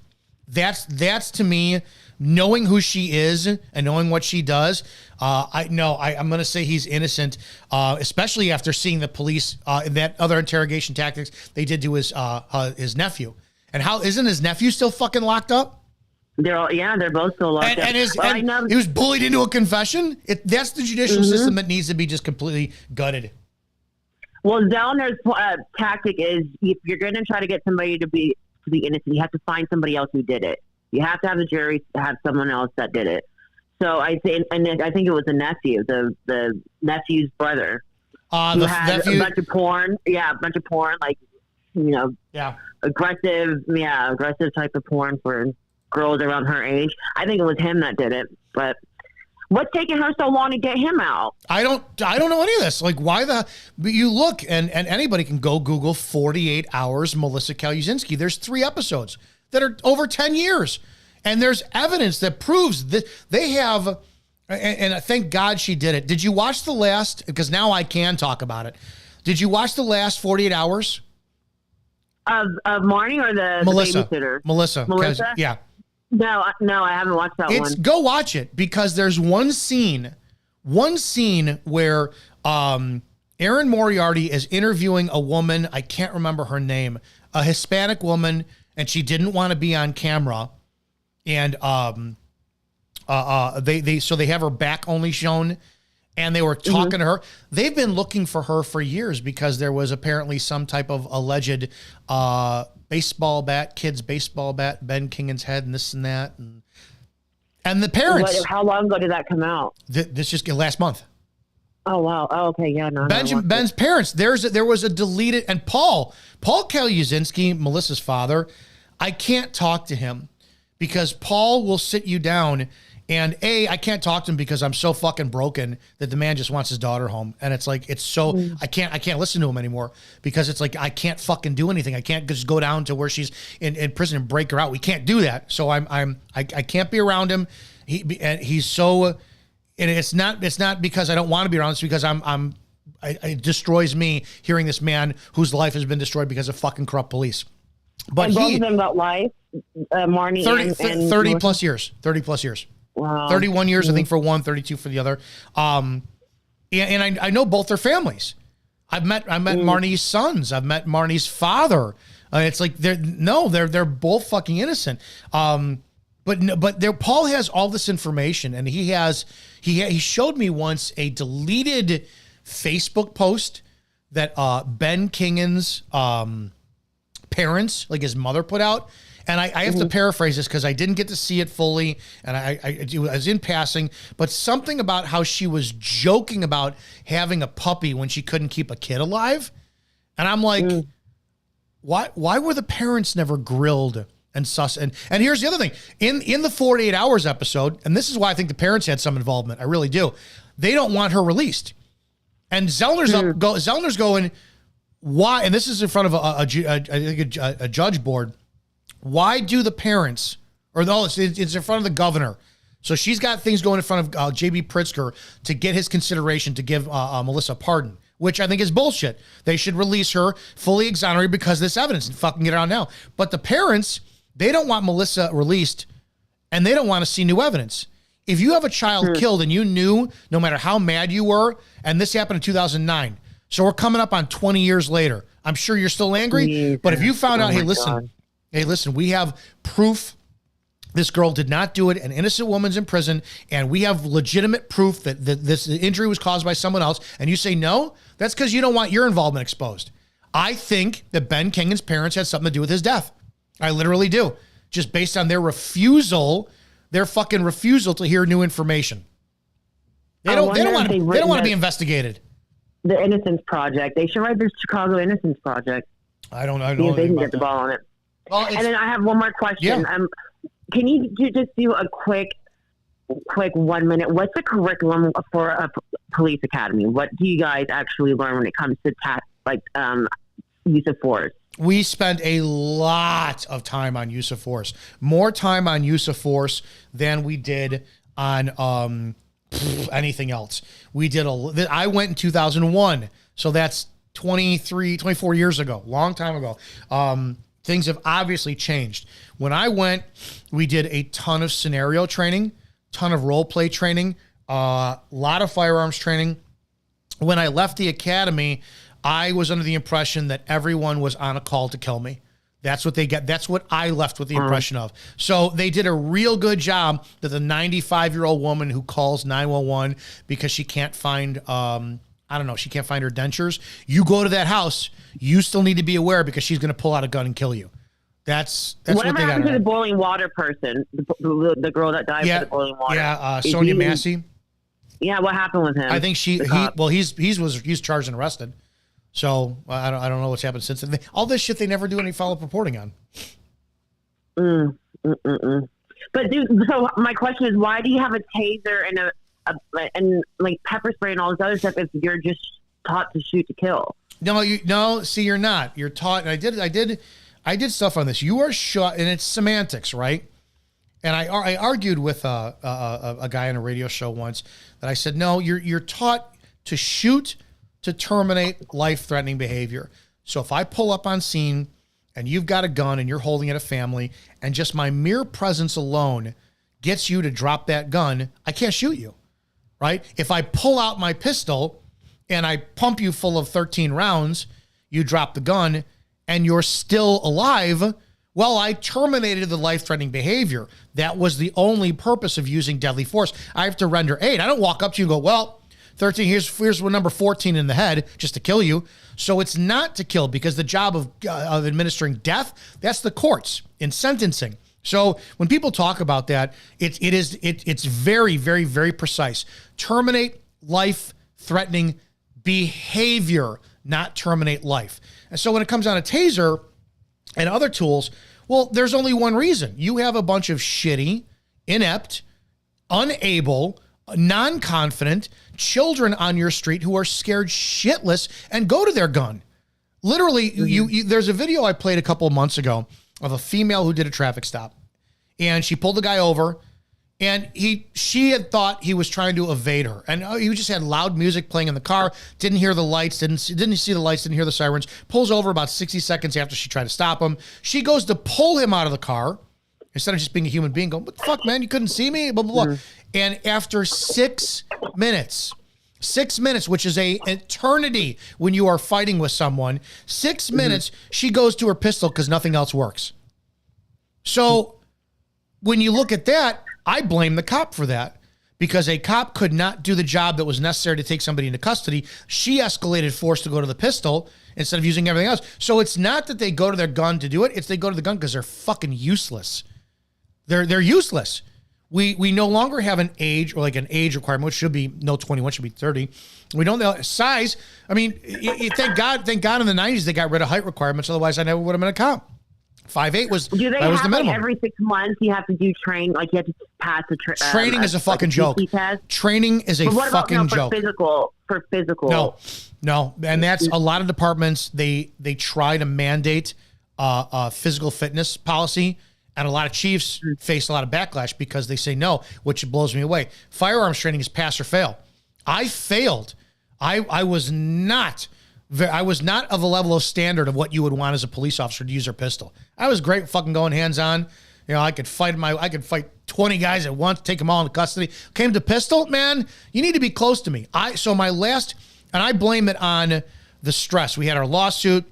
that's to me, knowing who she is and knowing what she does. I'm going to say he's innocent, especially after seeing the police that other interrogation tactics they did to his nephew. And how isn't his nephew still fucking locked up? They're both still locked up. He was bullied into a confession. That's the judicial system that needs to be just completely gutted. Well, Zellner's tactic is if you're going to try to get somebody to be innocent, you have to find somebody else who did it. You have to have the jury have someone else that did it. So I think it was the nephew, the nephew's brother, who had a bunch of porn. Yeah, a bunch of porn, like aggressive type of porn for girls around her age. I think it was him that did it. But what's taking her so long to get him out? I don't know any of this. Like, why you look and anybody can go Google 48 hours Melissa Kalyazinski. There's 3 episodes that are over 10 years. And there's evidence that proves that they have, and thank God she did it. Did you watch the last, because now I can talk about it. Did you watch the last 48 hours? Of Marnie or the babysitter? Melissa? Yeah. No, I haven't watched that one. Go watch it, because there's one scene where Erin Moriarty is interviewing a woman, I can't remember her name, a Hispanic woman, and she didn't want to be on camera. And they have her back only shown, and they were talking to her. They've been looking for her for years because there was apparently some type of alleged baseball bat, kid's baseball bat, Ben Kingan's head, and this and that, and the parents. How long ago did that come out? This just last month. Oh wow! Oh, okay, yeah, no. Ben's parents. There was a deleted, and Paul Kalyazinski, Melissa's father. I can't talk to him because Paul will sit you down And I can't talk to him because I'm so fucking broken that the man just wants his daughter home. And it's like, I can't listen to him anymore because it's like, I can't fucking do anything. I can't just go down to where she's in prison and break her out. We can't do that. So I can't be around him. He's so, and it's not because I don't want to be around. It's because it destroys me hearing this man whose life has been destroyed because of fucking corrupt police. But and both of them got life, Marnie 30 plus years. 30 plus years. Wow. 31 years, I think, for one, 32 for the other. And I know both their families. I've met Marnie's sons. I've met Marnie's father. It's like they're both fucking innocent. But Paul has all this information, and he showed me once a deleted Facebook post that Ben Kingan's parents, like his mother, put out. And I have to paraphrase this because I didn't get to see it fully, and I was in passing, but something about how she was joking about having a puppy when she couldn't keep a kid alive. And I'm like, why were the parents never grilled and sus? And here's the other thing. In the 48 Hours episode, and this is why I think the parents had some involvement, I really do, they don't want her released. And Zellner's going, why? And this is in front of a judge board. Why do the parents, it's in front of the governor. So she's got things going in front of J.B. Pritzker to get his consideration to give Melissa a pardon, which I think is bullshit. They should release her fully exonerated because of this evidence and fucking get it out now. But the parents, they don't want Melissa released, and they don't want to see new evidence. If you have a child killed and you knew, no matter how mad you were, and this happened in 2009, so we're coming up on 20 years later, I'm sure you're still angry, but if you found out, hey, listen, we have proof this girl did not do it, an innocent woman's in prison, and we have legitimate proof that this injury was caused by someone else, and you say no, that's because you don't want your involvement exposed. I think that Ben Kingan's parents had something to do with his death. I literally do. Just based on their fucking refusal to hear new information. They don't want to be investigated. The Innocence Project. They should write the Chicago Innocence Project. I don't know. See if they can get the ball on it. Well, and then I have one more question. Yeah. Can you just do a quick 1 minute? What's the curriculum for a police academy? What do you guys actually learn when it comes to use of force? We spent a lot of time on use of force. More time on use of force than we did on anything else. I went in 2001, so that's 24 years ago, long time ago. Things have obviously changed. When I went, we did a ton of scenario training, ton of role play training, a lot of firearms training. When I left the academy, I was under the impression that everyone was on a call to kill me. That's what they get. That's what I left with the impression of. So they did a real good job that the 95-year-old woman who calls 911 because she can't find, she can't find her dentures. You go to that house, you still need to be aware because she's going to pull out a gun and kill you. That's what they got. Whatever happened to the boiling water person, the girl that died for the boiling water? Yeah, Sonia Massey. Yeah, what happened with him? I think he's charged and arrested. So I don't know what's happened since then. All this shit they never do any follow-up reporting on. But dude, so my question is, why do you have a taser and like pepper spray and all this other stuff if you're just taught to shoot to kill? See, you're not. You're taught. And I did stuff on this. You are shot, and it's semantics, right? And I argued with a guy on a radio show once that I said, no, you're taught to shoot to terminate life-threatening behavior. So if I pull up on scene and you've got a gun and you're holding at a family and just my mere presence alone gets you to drop that gun, I can't shoot you, right? If I pull out my pistol and I pump you full of 13 rounds, you drop the gun and you're still alive, well, I terminated the life-threatening behavior. That was the only purpose of using deadly force. I have to render aid. I don't walk up to you and go, well, 13, here's number 14 in the head just to kill you. So it's not to kill because the job of administering death, that's the courts in sentencing. So when people talk about that, it's very, very, very precise. Terminate life-threatening behavior, not terminate life. And so when it comes down to taser and other tools, well, there's only one reason. You have a bunch of shitty, inept, unable, non-confident children on your street who are scared shitless and go to their gun. Literally, there's a video I played a couple of months ago of a female who did a traffic stop, and she pulled the guy over, and she had thought he was trying to evade her, and he just had loud music playing in the car, didn't hear the lights, didn't see the lights, didn't hear the sirens, pulls over about 60 seconds after she tried to stop him. She goes to pull him out of the car, instead of just being a human being, going, what the fuck, man, you couldn't see me, blah, blah, blah. And after 6 minutes, which is an eternity when you are fighting with someone, 6 minutes, she goes to her pistol because nothing else works. So when you look at that, I blame the cop for that, because a cop could not do the job that was necessary to take somebody into custody. She escalated force to go to the pistol instead of using everything else. So it's not that they go to their gun to do it. It's they go to the gun because they're fucking useless. They're useless. We no longer have an age, or like an age requirement, which should be no 21, should be 30. We don't know size. I mean, thank God in the 90s they got rid of height requirements. Otherwise, I never would have been a cop. 5'8" was the minimum. Like every 6 months you have to do train, like you have to pass training is a fucking joke. Training is a fucking joke. For physical. No, and that's a lot of departments. They try to mandate a physical fitness policy. And a lot of chiefs face a lot of backlash because they say no, which blows me away. Firearms training is pass or fail. I failed. I was not of a level of standard of what you would want as a police officer to use their pistol. I was great fucking going hands-on. You know, I could fight 20 guys at once, take them all into custody. Came to pistol, man, you need to be close to me. I blame it on the stress. We had our lawsuit.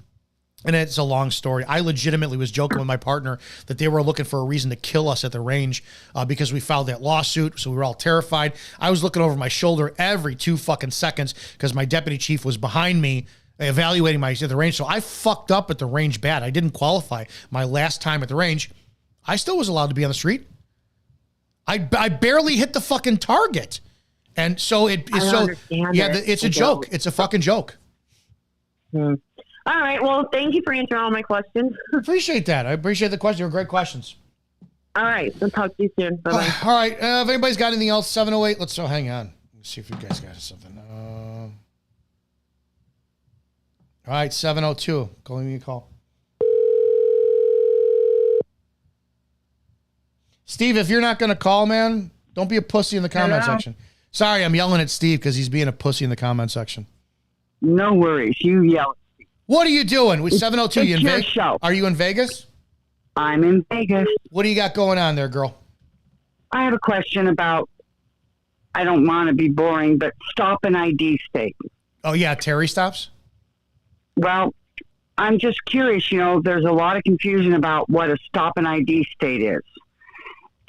And it's a long story. I legitimately was joking with my partner that they were looking for a reason to kill us at the range because we filed that lawsuit. So we were all terrified. I was looking over my shoulder every 2 fucking seconds because my deputy chief was behind me evaluating my at the range. So I fucked up at the range bad. I didn't qualify my last time at the range. I still was allowed to be on the street. I barely hit the fucking target. And so it's a joke. It's a fucking joke. All right. Well, thank you for answering all my questions. Appreciate that. I appreciate the questions. They were great questions. All right. We'll talk to you soon. Bye-bye. All right. If anybody's got anything else, 708. Hang on. Let's see if you guys got something. All right. 702. Calling me a call. Steve, if you're not going to call, man, don't be a pussy in the comment section. Sorry, I'm yelling at Steve because he's being a pussy in the comment section. No worries. You yell. What are you doing with 702? You in Vegas? Are you in Vegas? I'm in Vegas. What do you got going on there, girl? I have a question about, I don't want to be boring, but stop and ID state. Oh, yeah, Terry stops? Well, I'm just curious, there's a lot of confusion about what a stop and ID state is.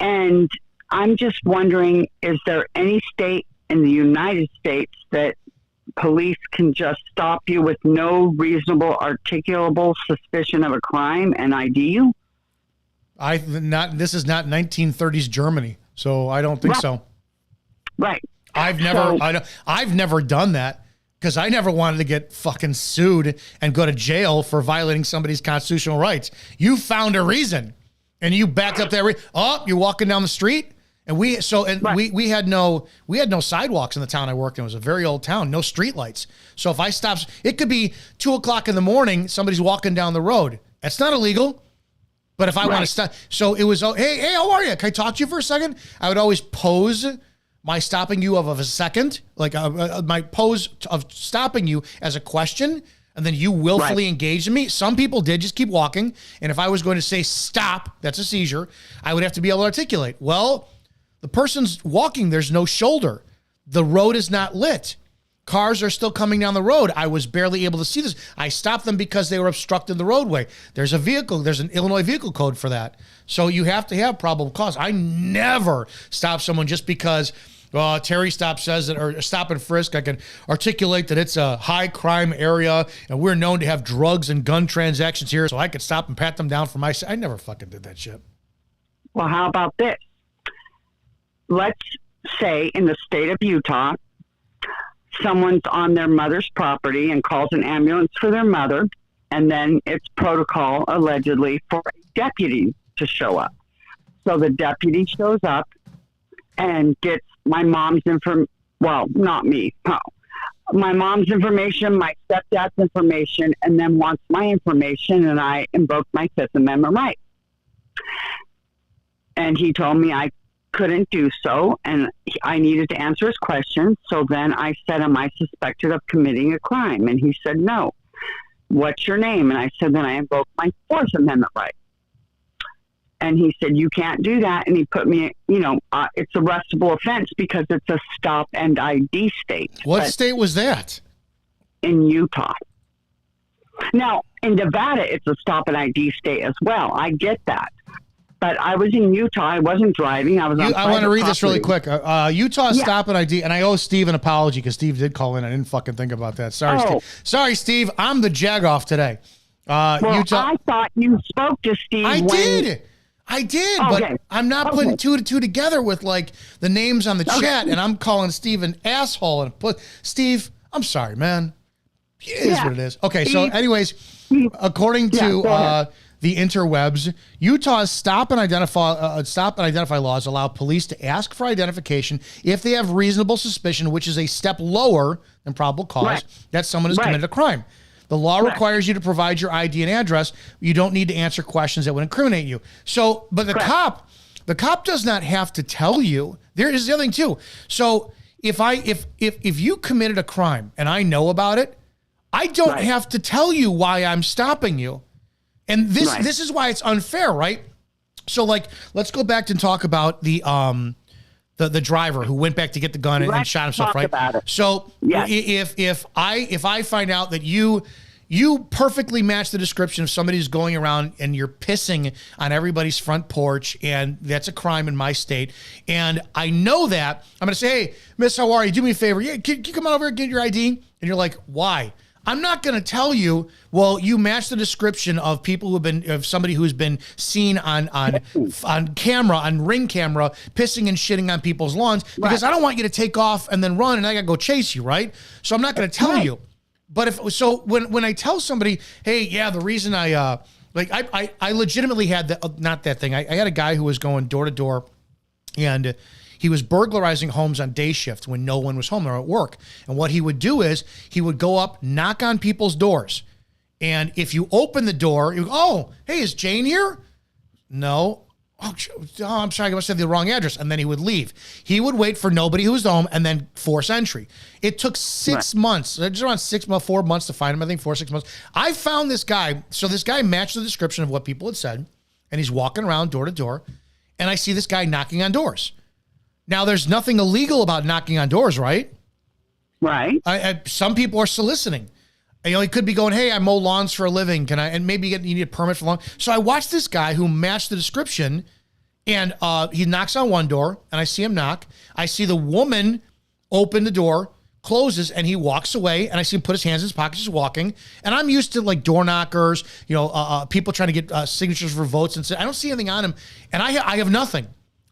And I'm just wondering, is there any state in the United States that police can just stop you with no reasonable articulable suspicion of a crime and ID you? This is not 1930s Germany, so I don't think so. Right. I've never done that because I never wanted to get fucking sued and go to jail for violating somebody's constitutional rights. You found a reason and you backed up that you're walking down the street. And we had no sidewalks in the town I worked in. It was a very old town, no street lights. So if I stopped, it could be 2:00 in the morning, somebody's walking down the road. That's not illegal. But if I want to stop, so it was, hey, how are you? Can I talk to you for a second? I would always pose my stopping you of a second, like my pose of stopping you as a question, and then you willfully engaged in me. Some people did just keep walking. And if I was going to say stop, that's a seizure, I would have to be able to articulate. Well, the person's walking, there's no shoulder. The road is not lit. Cars are still coming down the road. I was barely able to see this. I stopped them because they were obstructing the roadway. There's an Illinois vehicle code for that. So you have to have probable cause. I never stop someone just because Terry Stop says that, or Stop and Frisk, I can articulate that it's a high crime area and we're known to have drugs and gun transactions here, so I could stop and pat them down for my... I never fucking did that shit. Well, how about this? Let's say in the state of Utah, someone's on their mother's property and calls an ambulance for their mother, and then it's protocol, allegedly, for a deputy to show up. So the deputy shows up, and gets my mom's information. Well, not me. No. My mom's information, my stepdad's information, and then wants my information, and I invoked my Fifth Amendment right. And he told me I couldn't do so, and I needed to answer his questions. So then I said, am I suspected of committing a crime? And he said, no. What's your name? And I said, then I invoked my Fourth Amendment right. And he said, you can't do that. And he put me, it's a arrestable offense because it's a stop and ID state. What state was that? In Utah. Now, in Nevada, it's a stop and ID state as well. I get that. But I was in Utah. I wasn't driving. I was on I want to read property. This really quick. Utah stop and ID. And I owe Steve an apology because Steve did call in. I didn't fucking think about that. Sorry, Steve. Sorry, Steve. I'm the jag-off today. Utah. I thought you spoke to Steve. I did, okay. But I'm not putting two to two together with like the names on the chat, and I'm calling Steve an asshole. And Steve, I'm sorry, man. It is what it is. Okay, so anyways, according to the interwebs, Utah's stop and identify laws allow police to ask for identification if they have reasonable suspicion, which is a step lower than probable cause that someone has committed a crime. The law requires you to provide your ID and address. You don't need to answer questions that would incriminate you. So, but the cop does not have to tell you. There is the other thing too. So if you committed a crime and I know about it, I don't have to tell you why I'm stopping you. And this is why it's unfair, right? So like, let's go back and talk about the driver who went back to get the gun and shot himself, right? So if I find out that you perfectly match the description of somebody who's going around and you're pissing on everybody's front porch, and that's a crime in my state, and I know that, I'm going to say, hey, miss, how are you? Do me a favor. Yeah, can you come on over and get your ID? And you're like, why? I'm not going to tell you, well, you match the description of people of somebody who's been seen on camera, on Ring camera, pissing and shitting on people's lawns, because I don't want you to take off and then run and I got to go chase you, right? So I'm not going to tell you. But when I tell somebody, hey, yeah, the reason I legitimately had not that thing. I had a guy who was going door to door, and he was burglarizing homes on day shift when no one was home or at work. And what he would do is he would go up, knock on people's doors. And if you open the door, you go, oh, hey, is Jane here? No. Oh, I'm sorry, I must have the wrong address. And then he would leave. He would wait for nobody who was home and then force entry. It took 6 months, just around 4 months to find him. I think 4 or 6 months. I found this guy. So this guy matched the description of what people had said. And he's walking around door to door. And I see this guy knocking on doors. Now, there's nothing illegal about knocking on doors, right? Right. Some people are soliciting. He could be going, hey, I mow lawns for a living. Can I? And maybe you need a permit for lawn. So I watched this guy who matched the description, and he knocks on one door, and I see him knock. I see the woman open the door, closes, and he walks away, and I see him put his hands in his pockets, just walking. And I'm used to like door knockers, people trying to get signatures for votes, and I don't see anything on him, and I have nothing.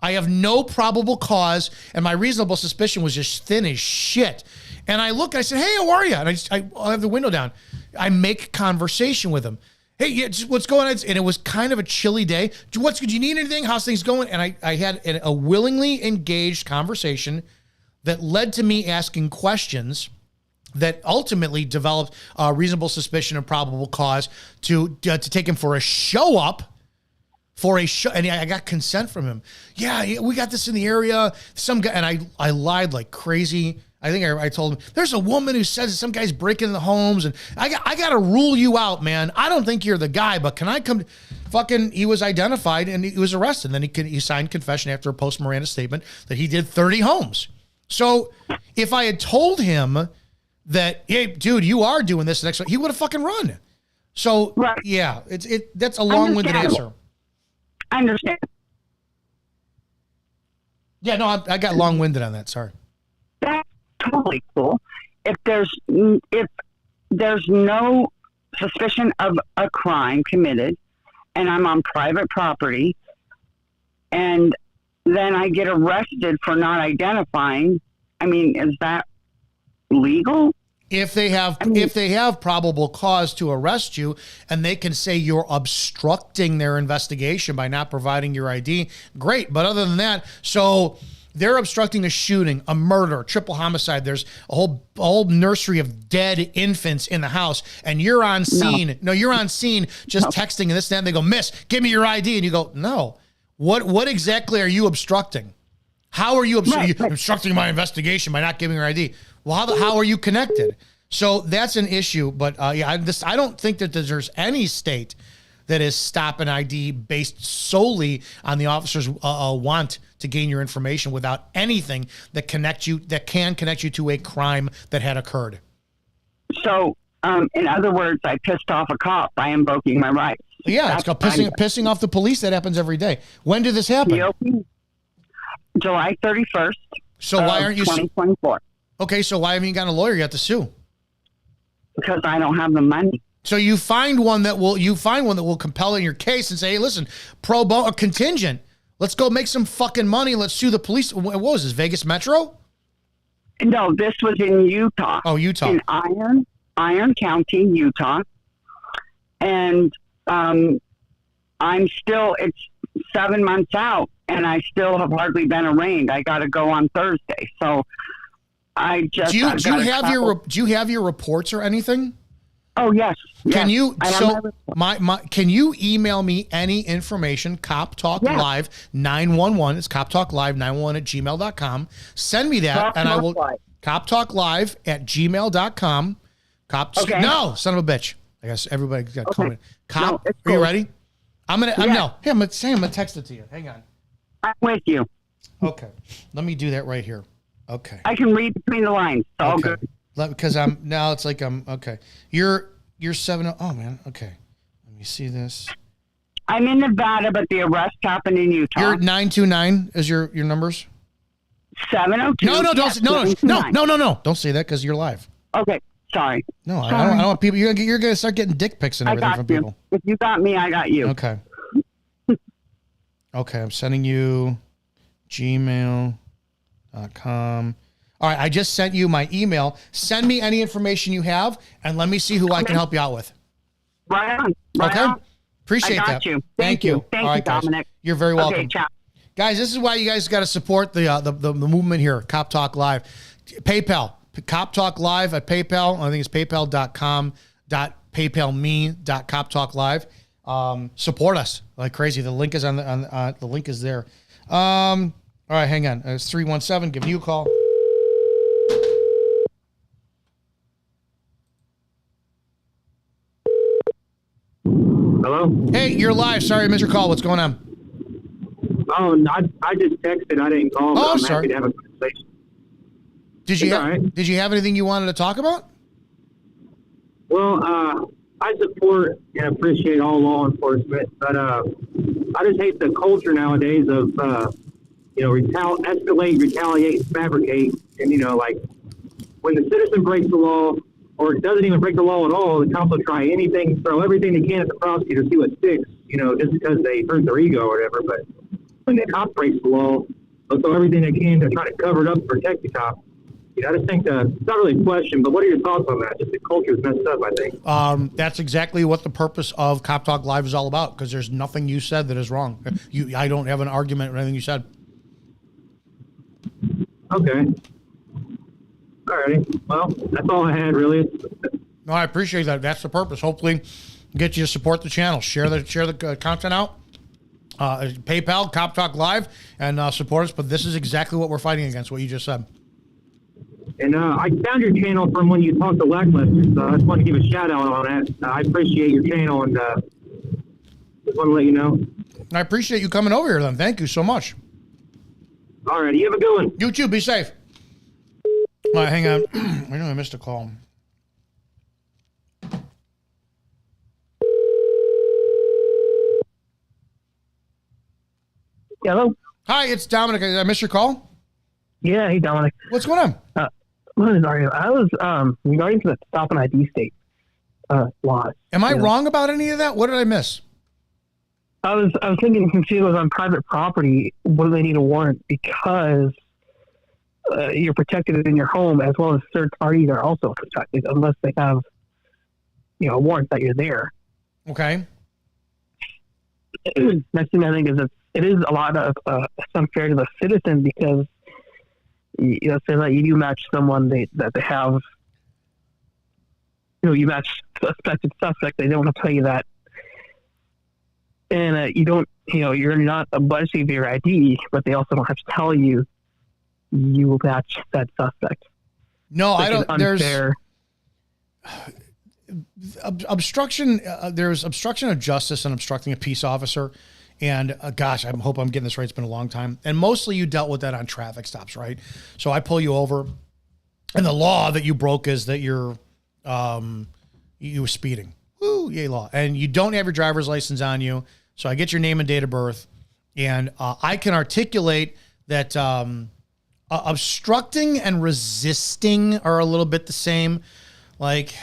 I have no probable cause, and my reasonable suspicion was just thin as shit. And I look, and I said, hey, how are you? And I have the window down. I make conversation with him. Hey, what's going on? And it was kind of a chilly day. Do you need anything? How's things going? And I had a willingly engaged conversation that led to me asking questions that ultimately developed a reasonable suspicion and probable cause to take him for a show up. And I got consent from him. Yeah, we got this in the area. Some guy, and I lied like crazy. I think I told him, there's a woman who says that some guy's breaking in the homes, and I got to rule you out, man. I don't think you're the guy, but can I come? He was identified and he was arrested. And then he signed confession after a post-Miranda statement that he did 30 homes. So if I had told him that, hey, dude, you are doing this next, he would have fucking run. So yeah, that's a long-winded answer. I understand. Yeah, no, I got long-winded on that. Sorry. That's totally cool. If there's no suspicion of a crime committed, and I'm on private property, and then I get arrested for not identifying, I mean, is that legal? If they have probable cause to arrest you, and they can say you're obstructing their investigation by not providing your ID, great. But other than that, so They're obstructing a shooting, a murder, triple homicide. There's a whole nursery of dead infants in the house, and you're on scene. No, you're on scene just texting and this and that. And they go, "Miss, give me your ID." And you go, "No. What exactly are you obstructing? How are you obstructing my investigation by not giving her ID? Well, how are you connected?" So that's an issue. But I don't think that there's any state that is stop an ID based solely on the officer's want to gain your information without anything that can connect you to a crime that had occurred. So, in other words, I pissed off a cop by invoking my rights. Yeah, it's called pissing off the police. That happens every day. When did this happen? July 31st. So why aren't you 2024? Okay, so why haven't you gotten a lawyer yet to sue? Because I don't have the money. So you find one that will compel in your case and say, "Hey, listen, pro bono or contingent. Let's go make some fucking money. Let's sue the police." What was this, Vegas Metro? No, this was in Utah. Oh, Utah. In Iron County, Utah. And it's 7 months out, and I still have hardly been arraigned. I got to go on Thursday. So I just... Do you have your reports or anything? Oh, yes. Can you can you email me any information? Cop Talk Live 911. It's Cop Talk Live 911 @gmail.com. Send me that and I will Cop Talk Live @gmail.com. No, son of a bitch. I guess everybody got comment. Cop, are you ready? I'm gonna text it to you. Hang on. I'm with you. Okay. Let me do that right here. Okay. I can read between the lines. It's all good. Because okay. You're 7. Oh man. Okay. Let me see this. I'm in Nevada, but the arrest happened in Utah. You're 929 is your numbers? 702. No, don't say that because you're live. Okay. Sorry. No, sorry. I don't want people. You're gonna start getting dick pics and everything from people. If you got me, I got you. Okay. Okay, I'm sending you gmail.com. All right, I just sent you my email. Send me any information you have, and let me see who I can help you out with. Right on. Appreciate that. I got you. Thank you. Thank All you, right, guys. Dominic. You're very welcome. Okay, ciao. Guys, this is why you guys got to support the movement here, Cop Talk Live. PayPal, Cop Talk Live at PayPal. I think it's paypal.com.paypalme.coptalklive. Support us like crazy. The link is the link is there. All right, hang on. It's 317. Giving you a call. Hello? Hey, you're live. Sorry I missed your call. What's going on? Oh, I just texted. I didn't call. Oh, I'm Happy sorry. to have a conversation. Did you have anything you wanted to talk about? Well, I support and appreciate all law enforcement, but I just hate the culture nowadays of escalate, retaliate, fabricate, and like when the citizen breaks the law or doesn't even break the law at all, the cops will try anything, throw everything they can at the prosecutor, see what sticks, just because they hurt their ego or whatever. But when the cop breaks the law, they'll throw everything they can to try to cover it up and protect the cop. I just think it's not really a question, but what are your thoughts on that? Just the culture is messed up, I think. That's exactly what the purpose of Cop Talk Live is all about, because there's nothing you said that is wrong. I don't have an argument with anything you said. Okay. All right. Well, that's all I had, really. No, I appreciate that. That's the purpose. Hopefully, get you to support the channel. Share the content out. PayPal, Cop Talk Live, and support us. But this is exactly what we're fighting against, what you just said. And I found your channel from when you talked to Lackluster, so I just want to give a shout out on that. I appreciate your channel, and just want to let you know. I appreciate you coming over here, then. Thank you so much. All right, you have a good one. You too. Be safe. All right, hang on. I know I missed a call. Hello. Hi, it's Dominic. Did I miss your call? Yeah, hey Dominic. What's going on? I was regarding to the stop and ID state laws. Am I wrong about any of that? What did I miss? I was thinking, since it was on private property, what do they need a warrant? Because you're protected in your home, as well as third parties are also protected, unless they have a warrant that you're there. Okay. Next thing I think is it is a lot of it's unfair to the citizen, because let's say that you do match someone that they have, you match suspected suspect, they don't want to tell you that. And you don't, you're not budgeting for your ID, but they also don't have to tell you you will match that suspect. No, I don't. Unfair. There's obstruction. There's obstruction of justice and obstructing a peace officer. And gosh, I hope I'm getting this right. It's been a long time. And mostly you dealt with that on traffic stops, right? So I pull you over, and the law that you broke is that you were speeding. Woo, yay law. And you don't have your driver's license on you. So I get your name and date of birth, and I can articulate that obstructing and resisting are a little bit the same. Like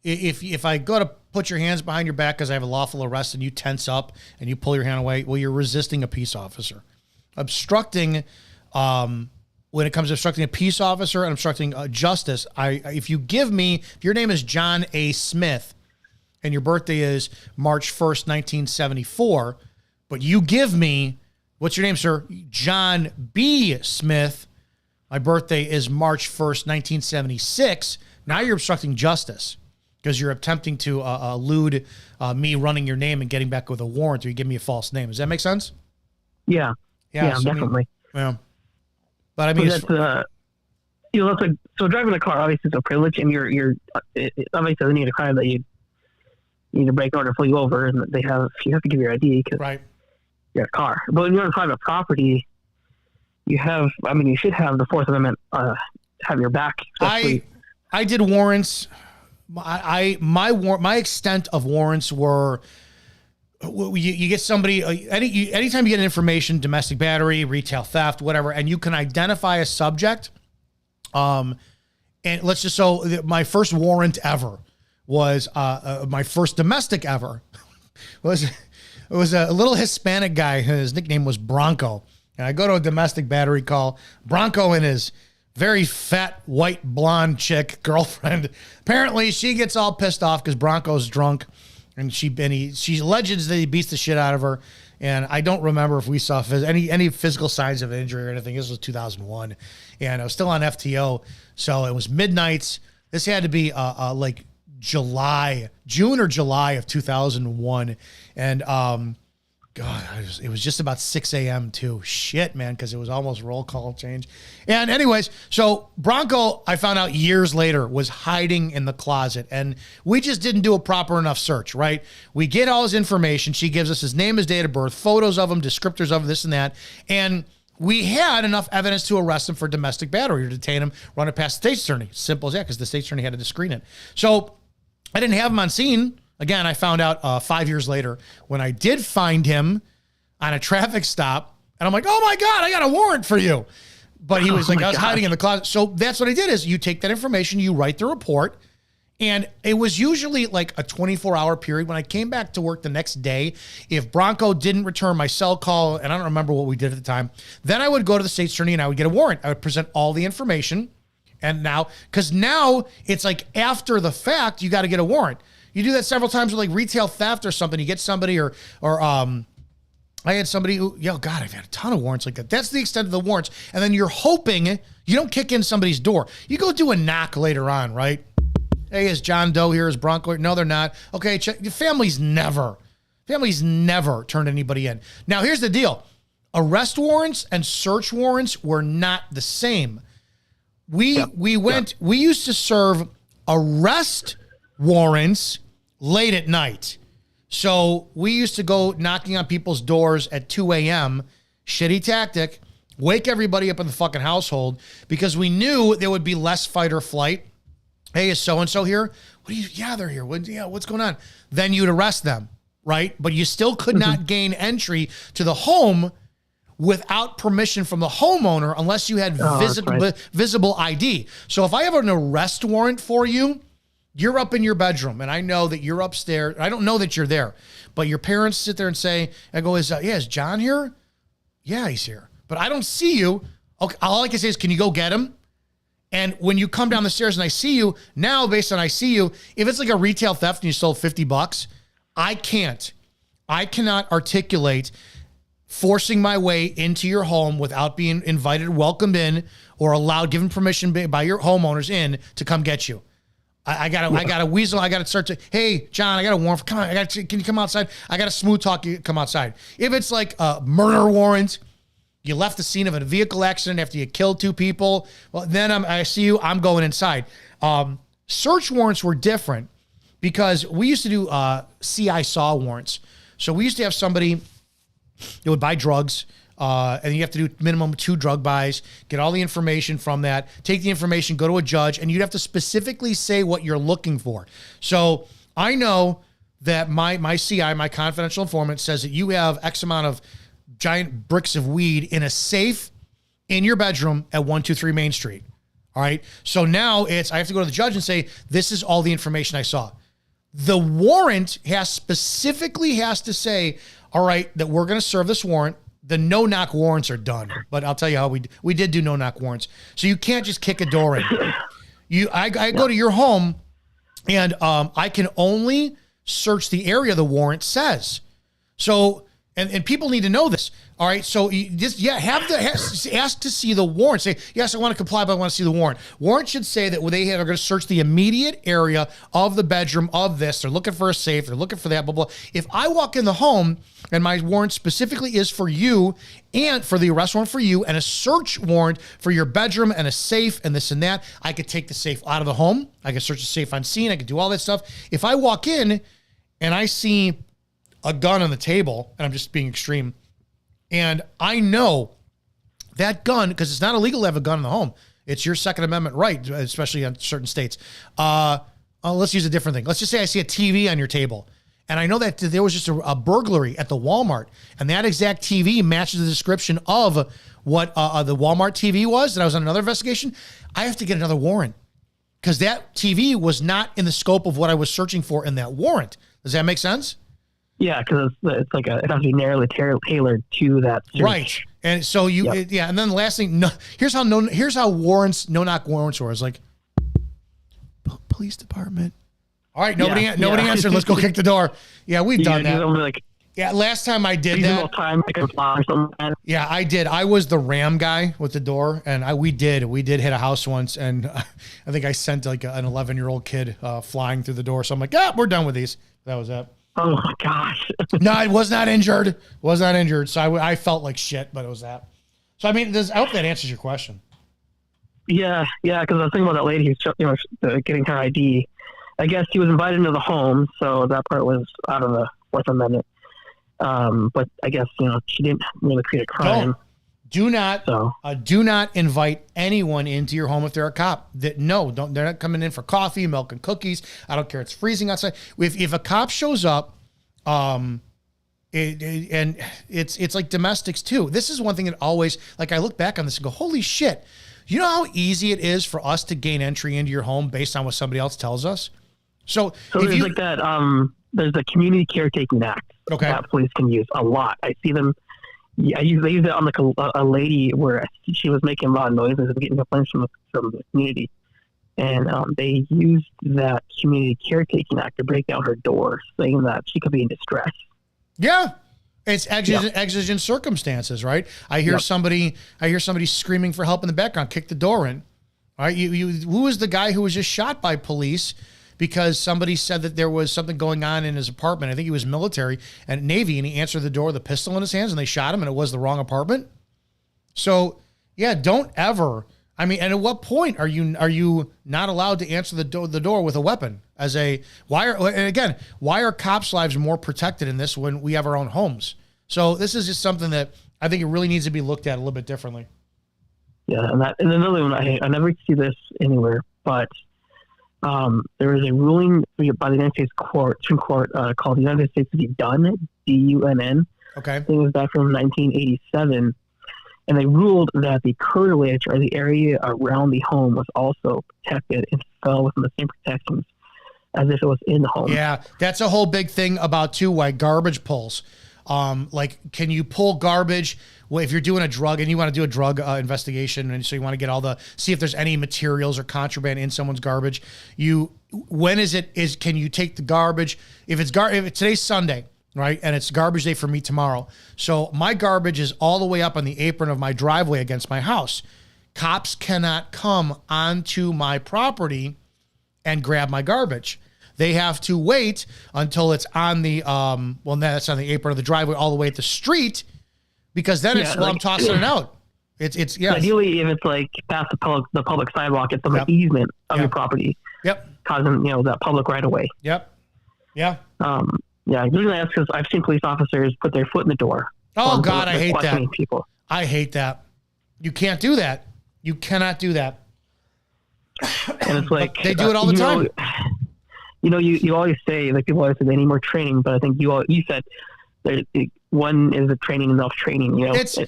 if I go to put your hands behind your back because I have a lawful arrest and you tense up and you pull your hand away, well, you're resisting a peace officer. Obstructing, when it comes to obstructing a peace officer and obstructing justice, if your name is John A. Smith and your birthday is March 1st, 1974, but you give me, what's your name, sir? John B. Smith. My birthday is March 1st, 1976. Now you're obstructing justice because you're attempting to elude me running your name and getting back with a warrant, or you give me a false name. Does that make sense? Yeah. Yeah, so, I definitely. mean, but I mean, so driving a car obviously is a privilege, and you're obviously they need a car that you need a brake in order to pull you over, and you have to give your ID because right. You're a car. But when you're on private property, you should have the Fourth Amendment have your back. I did warrants. My extent of warrants were, you get somebody, anytime you get information, domestic battery, retail theft, whatever, and you can identify a subject. And let's just, my first warrant ever was, my first domestic ever was a little Hispanic guy. His nickname was Bronco. And I go to a domestic battery call. Bronco and his very fat, white, blonde chick girlfriend. Apparently, she gets all pissed off because Bronco's drunk, and she alleges that he beats the shit out of her. And I don't remember if we saw any physical signs of injury or anything. This was 2001, and I was still on FTO, so it was midnights. This had to be like June or July of 2001, and God, it was just about 6 a.m. too. Shit, man, because it was almost roll call change. And anyways, so Bronco, I found out years later, was hiding in the closet. And we just didn't do a proper enough search, right? We get all his information. She gives us his name, his date of birth, photos of him, descriptors of this and that. And we had enough evidence to arrest him for domestic battery or detain him, run it past the state's attorney. Simple as that, because the state's attorney had to screen it. So I didn't have him on scene. Again, I found out 5 years later when I did find him on a traffic stop. And I'm like, oh my God, I got a warrant for you. But he was I was hiding in the closet. So that's what I did is you take that information, you write the report. And it was usually like a 24-hour period. When I came back to work the next day, if Bronco didn't return my cell call, and I don't remember what we did at the time, then I would go to the state's attorney and I would get a warrant. I would present all the information. And now, because now it's like after the fact, you got to get a warrant. You do that several times with like retail theft or something. You get somebody or I had somebody who, God, I've had a ton of warrants like that. That's the extent of the warrants. And then you're hoping you don't kick in somebody's door. You go do a knock later on, right? Hey, is John Doe here? Is Bronco? No, they're not. Okay, check. Families never turned anybody in. Now, here's the deal. Arrest warrants and search warrants were not the same. We used to serve arrest warrants late at night. So we used to go knocking on people's doors at 2 a.m. Shitty tactic. Wake everybody up in the fucking household because we knew there would be less fight or flight. Hey, is so-and-so here? Yeah, they're here. What's going on? Then you'd arrest them, right? But you still could not gain entry to the home without permission from the homeowner unless you had visible ID. So if I have an arrest warrant for you, you're up in your bedroom, and I know that you're upstairs. I don't know that you're there, but your parents sit there and say, I go, is John here? Yeah, he's here. But I don't see you. Okay, all I can say is, can you go get him? And when you come down the stairs and I see you, now based on I see you, if it's like a retail theft and you stole $50, I cannot articulate forcing my way into your home without being invited, welcomed in, or allowed, given permission by your homeowners in to come get you. I got a weasel. I got to start to, hey, John, I got a warrant. Come on, can you come outside? I got a smooth talk. You come outside. If it's like a murder warrant, you left the scene of a vehicle accident after you killed 2 people, well, then I see you, I'm going inside. Search warrants were different because we used to do CI SAW warrants. So we used to have somebody that would buy drugs, and you have to do minimum 2 drug buys, get all the information from that, take the information, go to a judge, and you'd have to specifically say what you're looking for. So I know that my CI, my confidential informant, says that you have X amount of giant bricks of weed in a safe in your bedroom at 123 Main Street. All right. So now I have to go to the judge and say, this is all the information I saw. The warrant specifically has to say, all right, that we're going to serve this warrant. The no-knock warrants are done. But I'll tell you how we did do no-knock warrants. So you can't just kick a door in. I go to your home, and I can only search the area the warrant says. So, and people need to know this. All right, so you just ask to see the warrant. Say, yes, I want to comply, but I want to see the warrant. Warrant should say that they are going to search the immediate area of the bedroom of this. They're looking for a safe. They're looking for that, blah, blah. If I walk in the home and my warrant specifically is for you and for the arrest warrant for you and a search warrant for your bedroom and a safe and this and that, I could take the safe out of the home. I could search the safe on scene. I could do all that stuff. If I walk in and I see a gun on the table, and I'm just being extreme, and I know that gun, because it's not illegal to have a gun in the home. It's your Second Amendment right, especially in certain states. Let's use a different thing. Let's just say I see a TV on your table, and I know that there was just a burglary at the Walmart, and that exact TV matches the description of what the Walmart TV was that I was on another investigation. I have to get another warrant because that TV was not in the scope of what I was searching for in that warrant. Does that make sense? Yeah, because it's like it has to be narrowly tailored to that search. Right. And so and then the last thing, here's how warrants, no-knock warrants were. It's like, police department. All right, nobody answered. Let's go kick the door. Yeah, we've done that. Last time I did that. Time or something like that. Yeah, I did. I was the ram guy with the door, and we did hit a house once, and I think I sent like an 11-year-old kid flying through the door. So I'm like, we're done with these. That was that. Oh my gosh. No, I was not injured. So I felt like shit, but it was that. So, I mean, I hope that answers your question. Yeah. Because I was thinking about that lady who's getting her ID. I guess she was invited into the home, so that part was out of the Fourth Amendment. But I guess, she didn't really create a crime. Do not invite anyone into your home if they're a cop. They're not coming in for coffee, milk, and cookies. I don't care. It's freezing outside. If a cop shows up, and it's like domestics too. This is one thing that always, like, I look back on this and go, holy shit. You know how easy it is for us to gain entry into your home based on what somebody else tells us? So there's like that, there's the Community Caretaking Act that police can use a lot. I see them. Yeah, they use it on like a lady where she was making a lot of noises and getting complaints from the community. And they used that Community Caretaking Act to break down her door, saying that she could be in distress. Yeah. It's exigent circumstances, right? I hear somebody screaming for help in the background, kick the door in. All right, who was the guy who was just shot by police because somebody said that there was something going on in his apartment? I think he was military and Navy, and he answered the door with a pistol in his hands, and they shot him, and it was the wrong apartment. So, yeah, don't ever. I mean, and at what point are you not allowed to answer the door with a weapon? Why are cops' lives more protected in this when we have our own homes? So this is just something that I think it really needs to be looked at a little bit differently. Yeah, and another one, I never see this anywhere, but there is a ruling by the United States Supreme Court called the United States v. Dunn, D-U-N-N. Okay. I think it was back from 1987. And they ruled that the curtilage or the area around the home was also protected and fell within the same protections as if it was in the home. Yeah, that's a whole big thing about, too, why garbage pulls. Like, can you pull garbage? Well, if you're doing a drug and you want to do a drug investigation, and so you want to see if there's any materials or contraband in someone's garbage, can you take the garbage? If today's Sunday, right? And it's garbage day for me tomorrow. So my garbage is all the way up on the apron of my driveway against my house. Cops cannot come onto my property and grab my garbage. They have to wait until it's on the, that's on the apron of the driveway all the way at the street, because then I'm tossing it out. It's Ideally, if it's like past the public sidewalk, it's on the easement of your property. Yep. Causing, that public right of way. Yep. Yeah. Usually that's because I've seen police officers put their foot in the door. Oh God, I hate that. People. I hate that. You can't do that. You cannot do that. And it's like they do it all the time. You always say, like, people always say they need more training, but I think you said one is a training enough training. It's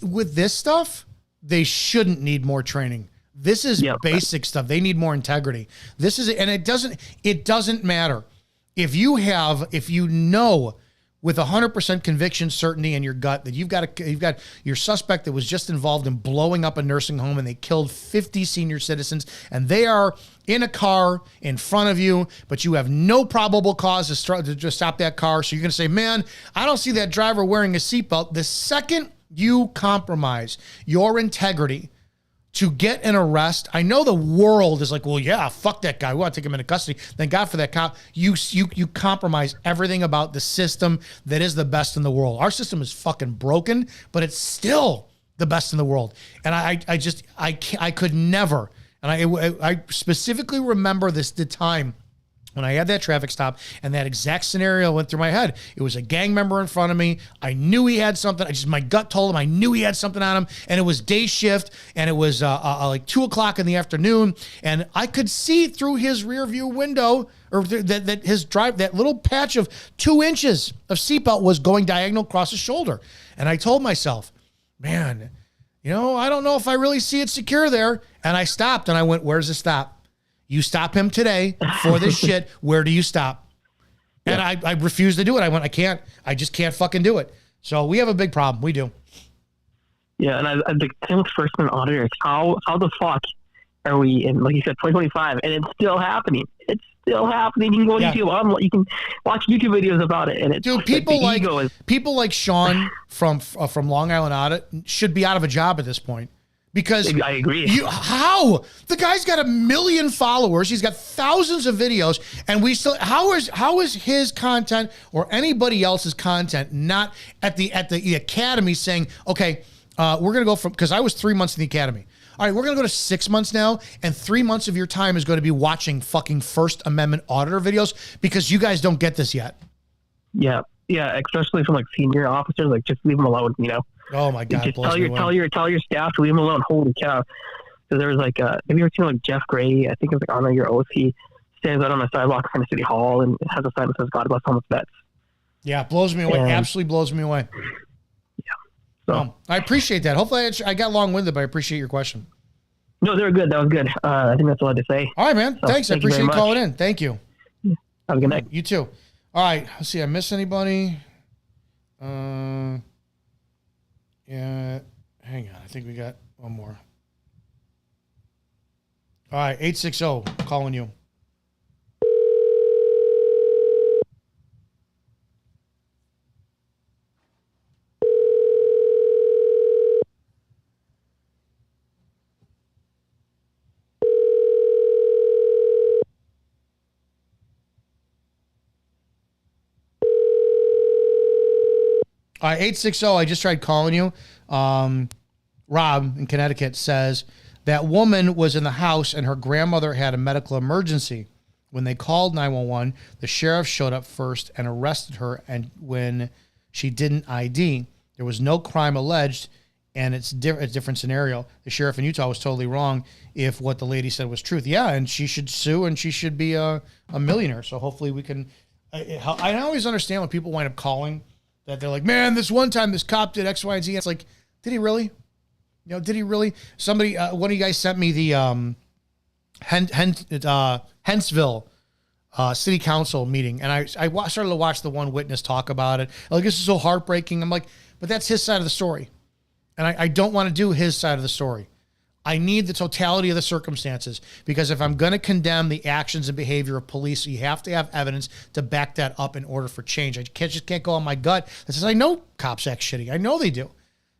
with this stuff, they shouldn't need more training. This is basic stuff. They need more integrity. This is, and it doesn't matter if you know with 100% conviction certainty in your gut that you've got your suspect that was just involved in blowing up a nursing home and they killed 50 senior citizens, and they are in a car in front of you, but you have no probable cause to just stop that car. So you're going to say, man, I don't see that driver wearing a seatbelt. The second you compromise your integrity to get an arrest, I know the world is like, well, yeah, fuck that guy. We want to take him into custody. Thank God for that cop. You compromise everything about the system that is the best in the world. Our system is fucking broken, but it's still the best in the world. And I could never. And I specifically remember the time when I had that traffic stop and that exact scenario went through my head. It was a gang member in front of me. I knew he had something. My gut told him I knew he had something on him, and it was day shift, and it was like 2:00 in the afternoon, and I could see through his rear view window, or that little patch of 2 inches of seatbelt was going diagonal across his shoulder. And I told myself, man, I don't know if I really see it secure there. And I stopped and I went, where's the stop? You stop him today for this shit. Where do you stop? And I refused to do it. I went, I just can't fucking do it. So we have a big problem. We do. Yeah. And I the same with first and auditors. How the fuck are we in, like you said, 2025, and it's still happening. It's still happening. You can go on YouTube. You can watch YouTube videos about it. And it's, dude, people like Sean from Long Island Audit should be out of a job at this point. Because I agree. How? The guy's got 1 million followers. He's got thousands of videos, and we still. How is his content or anybody else's content not at the academy saying, okay, we're gonna go from, because I was 3 months in the academy. All right, we're gonna go to 6 months now, and 3 months of your time is going to be watching fucking First Amendment auditor videos because you guys don't get this yet. Yeah, especially from like senior officers, like just leave them alone, Oh my God! Just tell your staff to leave him alone. Holy cow! Because there was like, have you ever seen like Jeff Gray? I think it was like Honor Your Oath. He stands out on the sidewalk in front of City Hall and has a sign that says "God bless homeless vets." Yeah, it blows me away. Absolutely blows me away. Yeah. So I appreciate that. Hopefully, I got long-winded, but I appreciate your question. No, they were good. That was good. I think that's all I had to say. All right, man. So, thanks. I appreciate you calling in. Thank you. Yeah. Have a good night. You too. All right. Let's see. I miss anybody? Yeah, hang on. I think we got one more. All right, 860, calling you. All right, 860, I just tried calling you. Rob in Connecticut says that woman was in the house and her grandmother had a medical emergency. When they called 911, the sheriff showed up first and arrested her. And when she didn't ID, there was no crime alleged, and it's a different scenario. The sheriff in Utah was totally wrong if what the lady said was truth. Yeah, and she should sue, and she should be a millionaire. So hopefully we can. I always understand when people wind up calling that they're like, man, this one time this cop did X, Y, and Z. It's like, did he really? Did he really? Somebody, one of you guys sent me the Hentsville city council meeting, and I started to watch the one witness talk about it. Like, this is so heartbreaking. I'm like, but that's his side of the story, and I don't want to do his side of the story. I need the totality of the circumstances, because if I'm going to condemn the actions and behavior of police, you have to have evidence to back that up in order for change. I just can't go on my gut that says, I know cops act shitty. I know they do.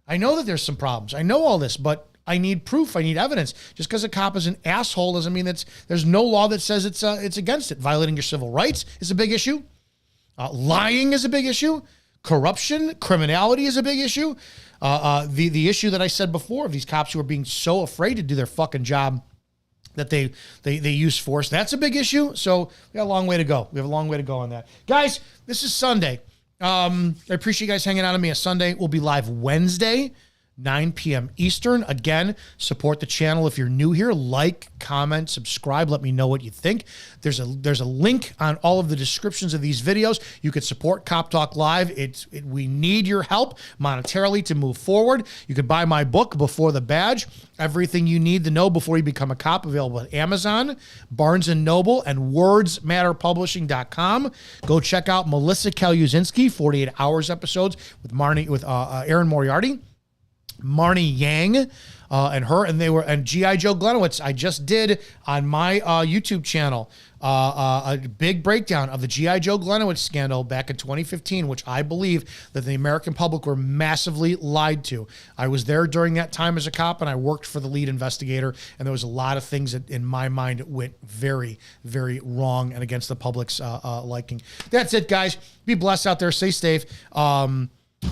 I know that there's some problems. I know all this, but I need proof. I need evidence. Just because a cop is an asshole doesn't mean there's no law that says it's against it. Violating your civil rights is a big issue. Lying is a big issue. Corruption, criminality is a big issue. The issue that I said before of these cops who are being so afraid to do their fucking job that they use force, that's a big issue. So we got a long way to go. We have a long way to go on that. Guys, this is Sunday. I appreciate you guys hanging out with me on Sunday. We'll be live Wednesday, 9 p.m. Eastern. Again, support the channel if you're new here. Like, comment, subscribe. Let me know what you think. There's a link on all of the descriptions of these videos. You could support Cop Talk Live. We need your help monetarily to move forward. You could buy my book, Before the Badge, Everything You Need to Know Before You Become a Cop, available at Amazon, Barnes & Noble, and wordsmatterpublishing.com. Go check out Melissa Kaluzinski, 48 Hours episodes with Aaron Moriarty, Marnie Yang, and G.I. Joe Glenowitz. I just did on my YouTube channel a big breakdown of the G.I. Joe Glenowitz scandal back in 2015, which I believe that the American public were massively lied to. I was there during that time as a cop, and I worked for the lead investigator, and there was a lot of things that, in my mind, went very, very wrong and against the public's liking. That's it, guys. Be blessed out there. Stay safe.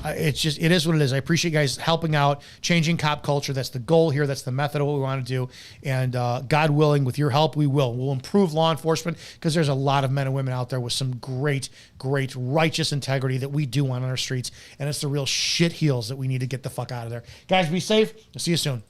It is what it is. I appreciate you guys helping out, changing cop culture. That's the goal here. That's the method of what we want to do. And God willing, with your help, we'll improve law enforcement, because there's a lot of men and women out there with some great, great righteous integrity that we do want on our streets. And it's the real shit heels that we need to get the fuck out of there. Guys, be safe. I'll see you soon.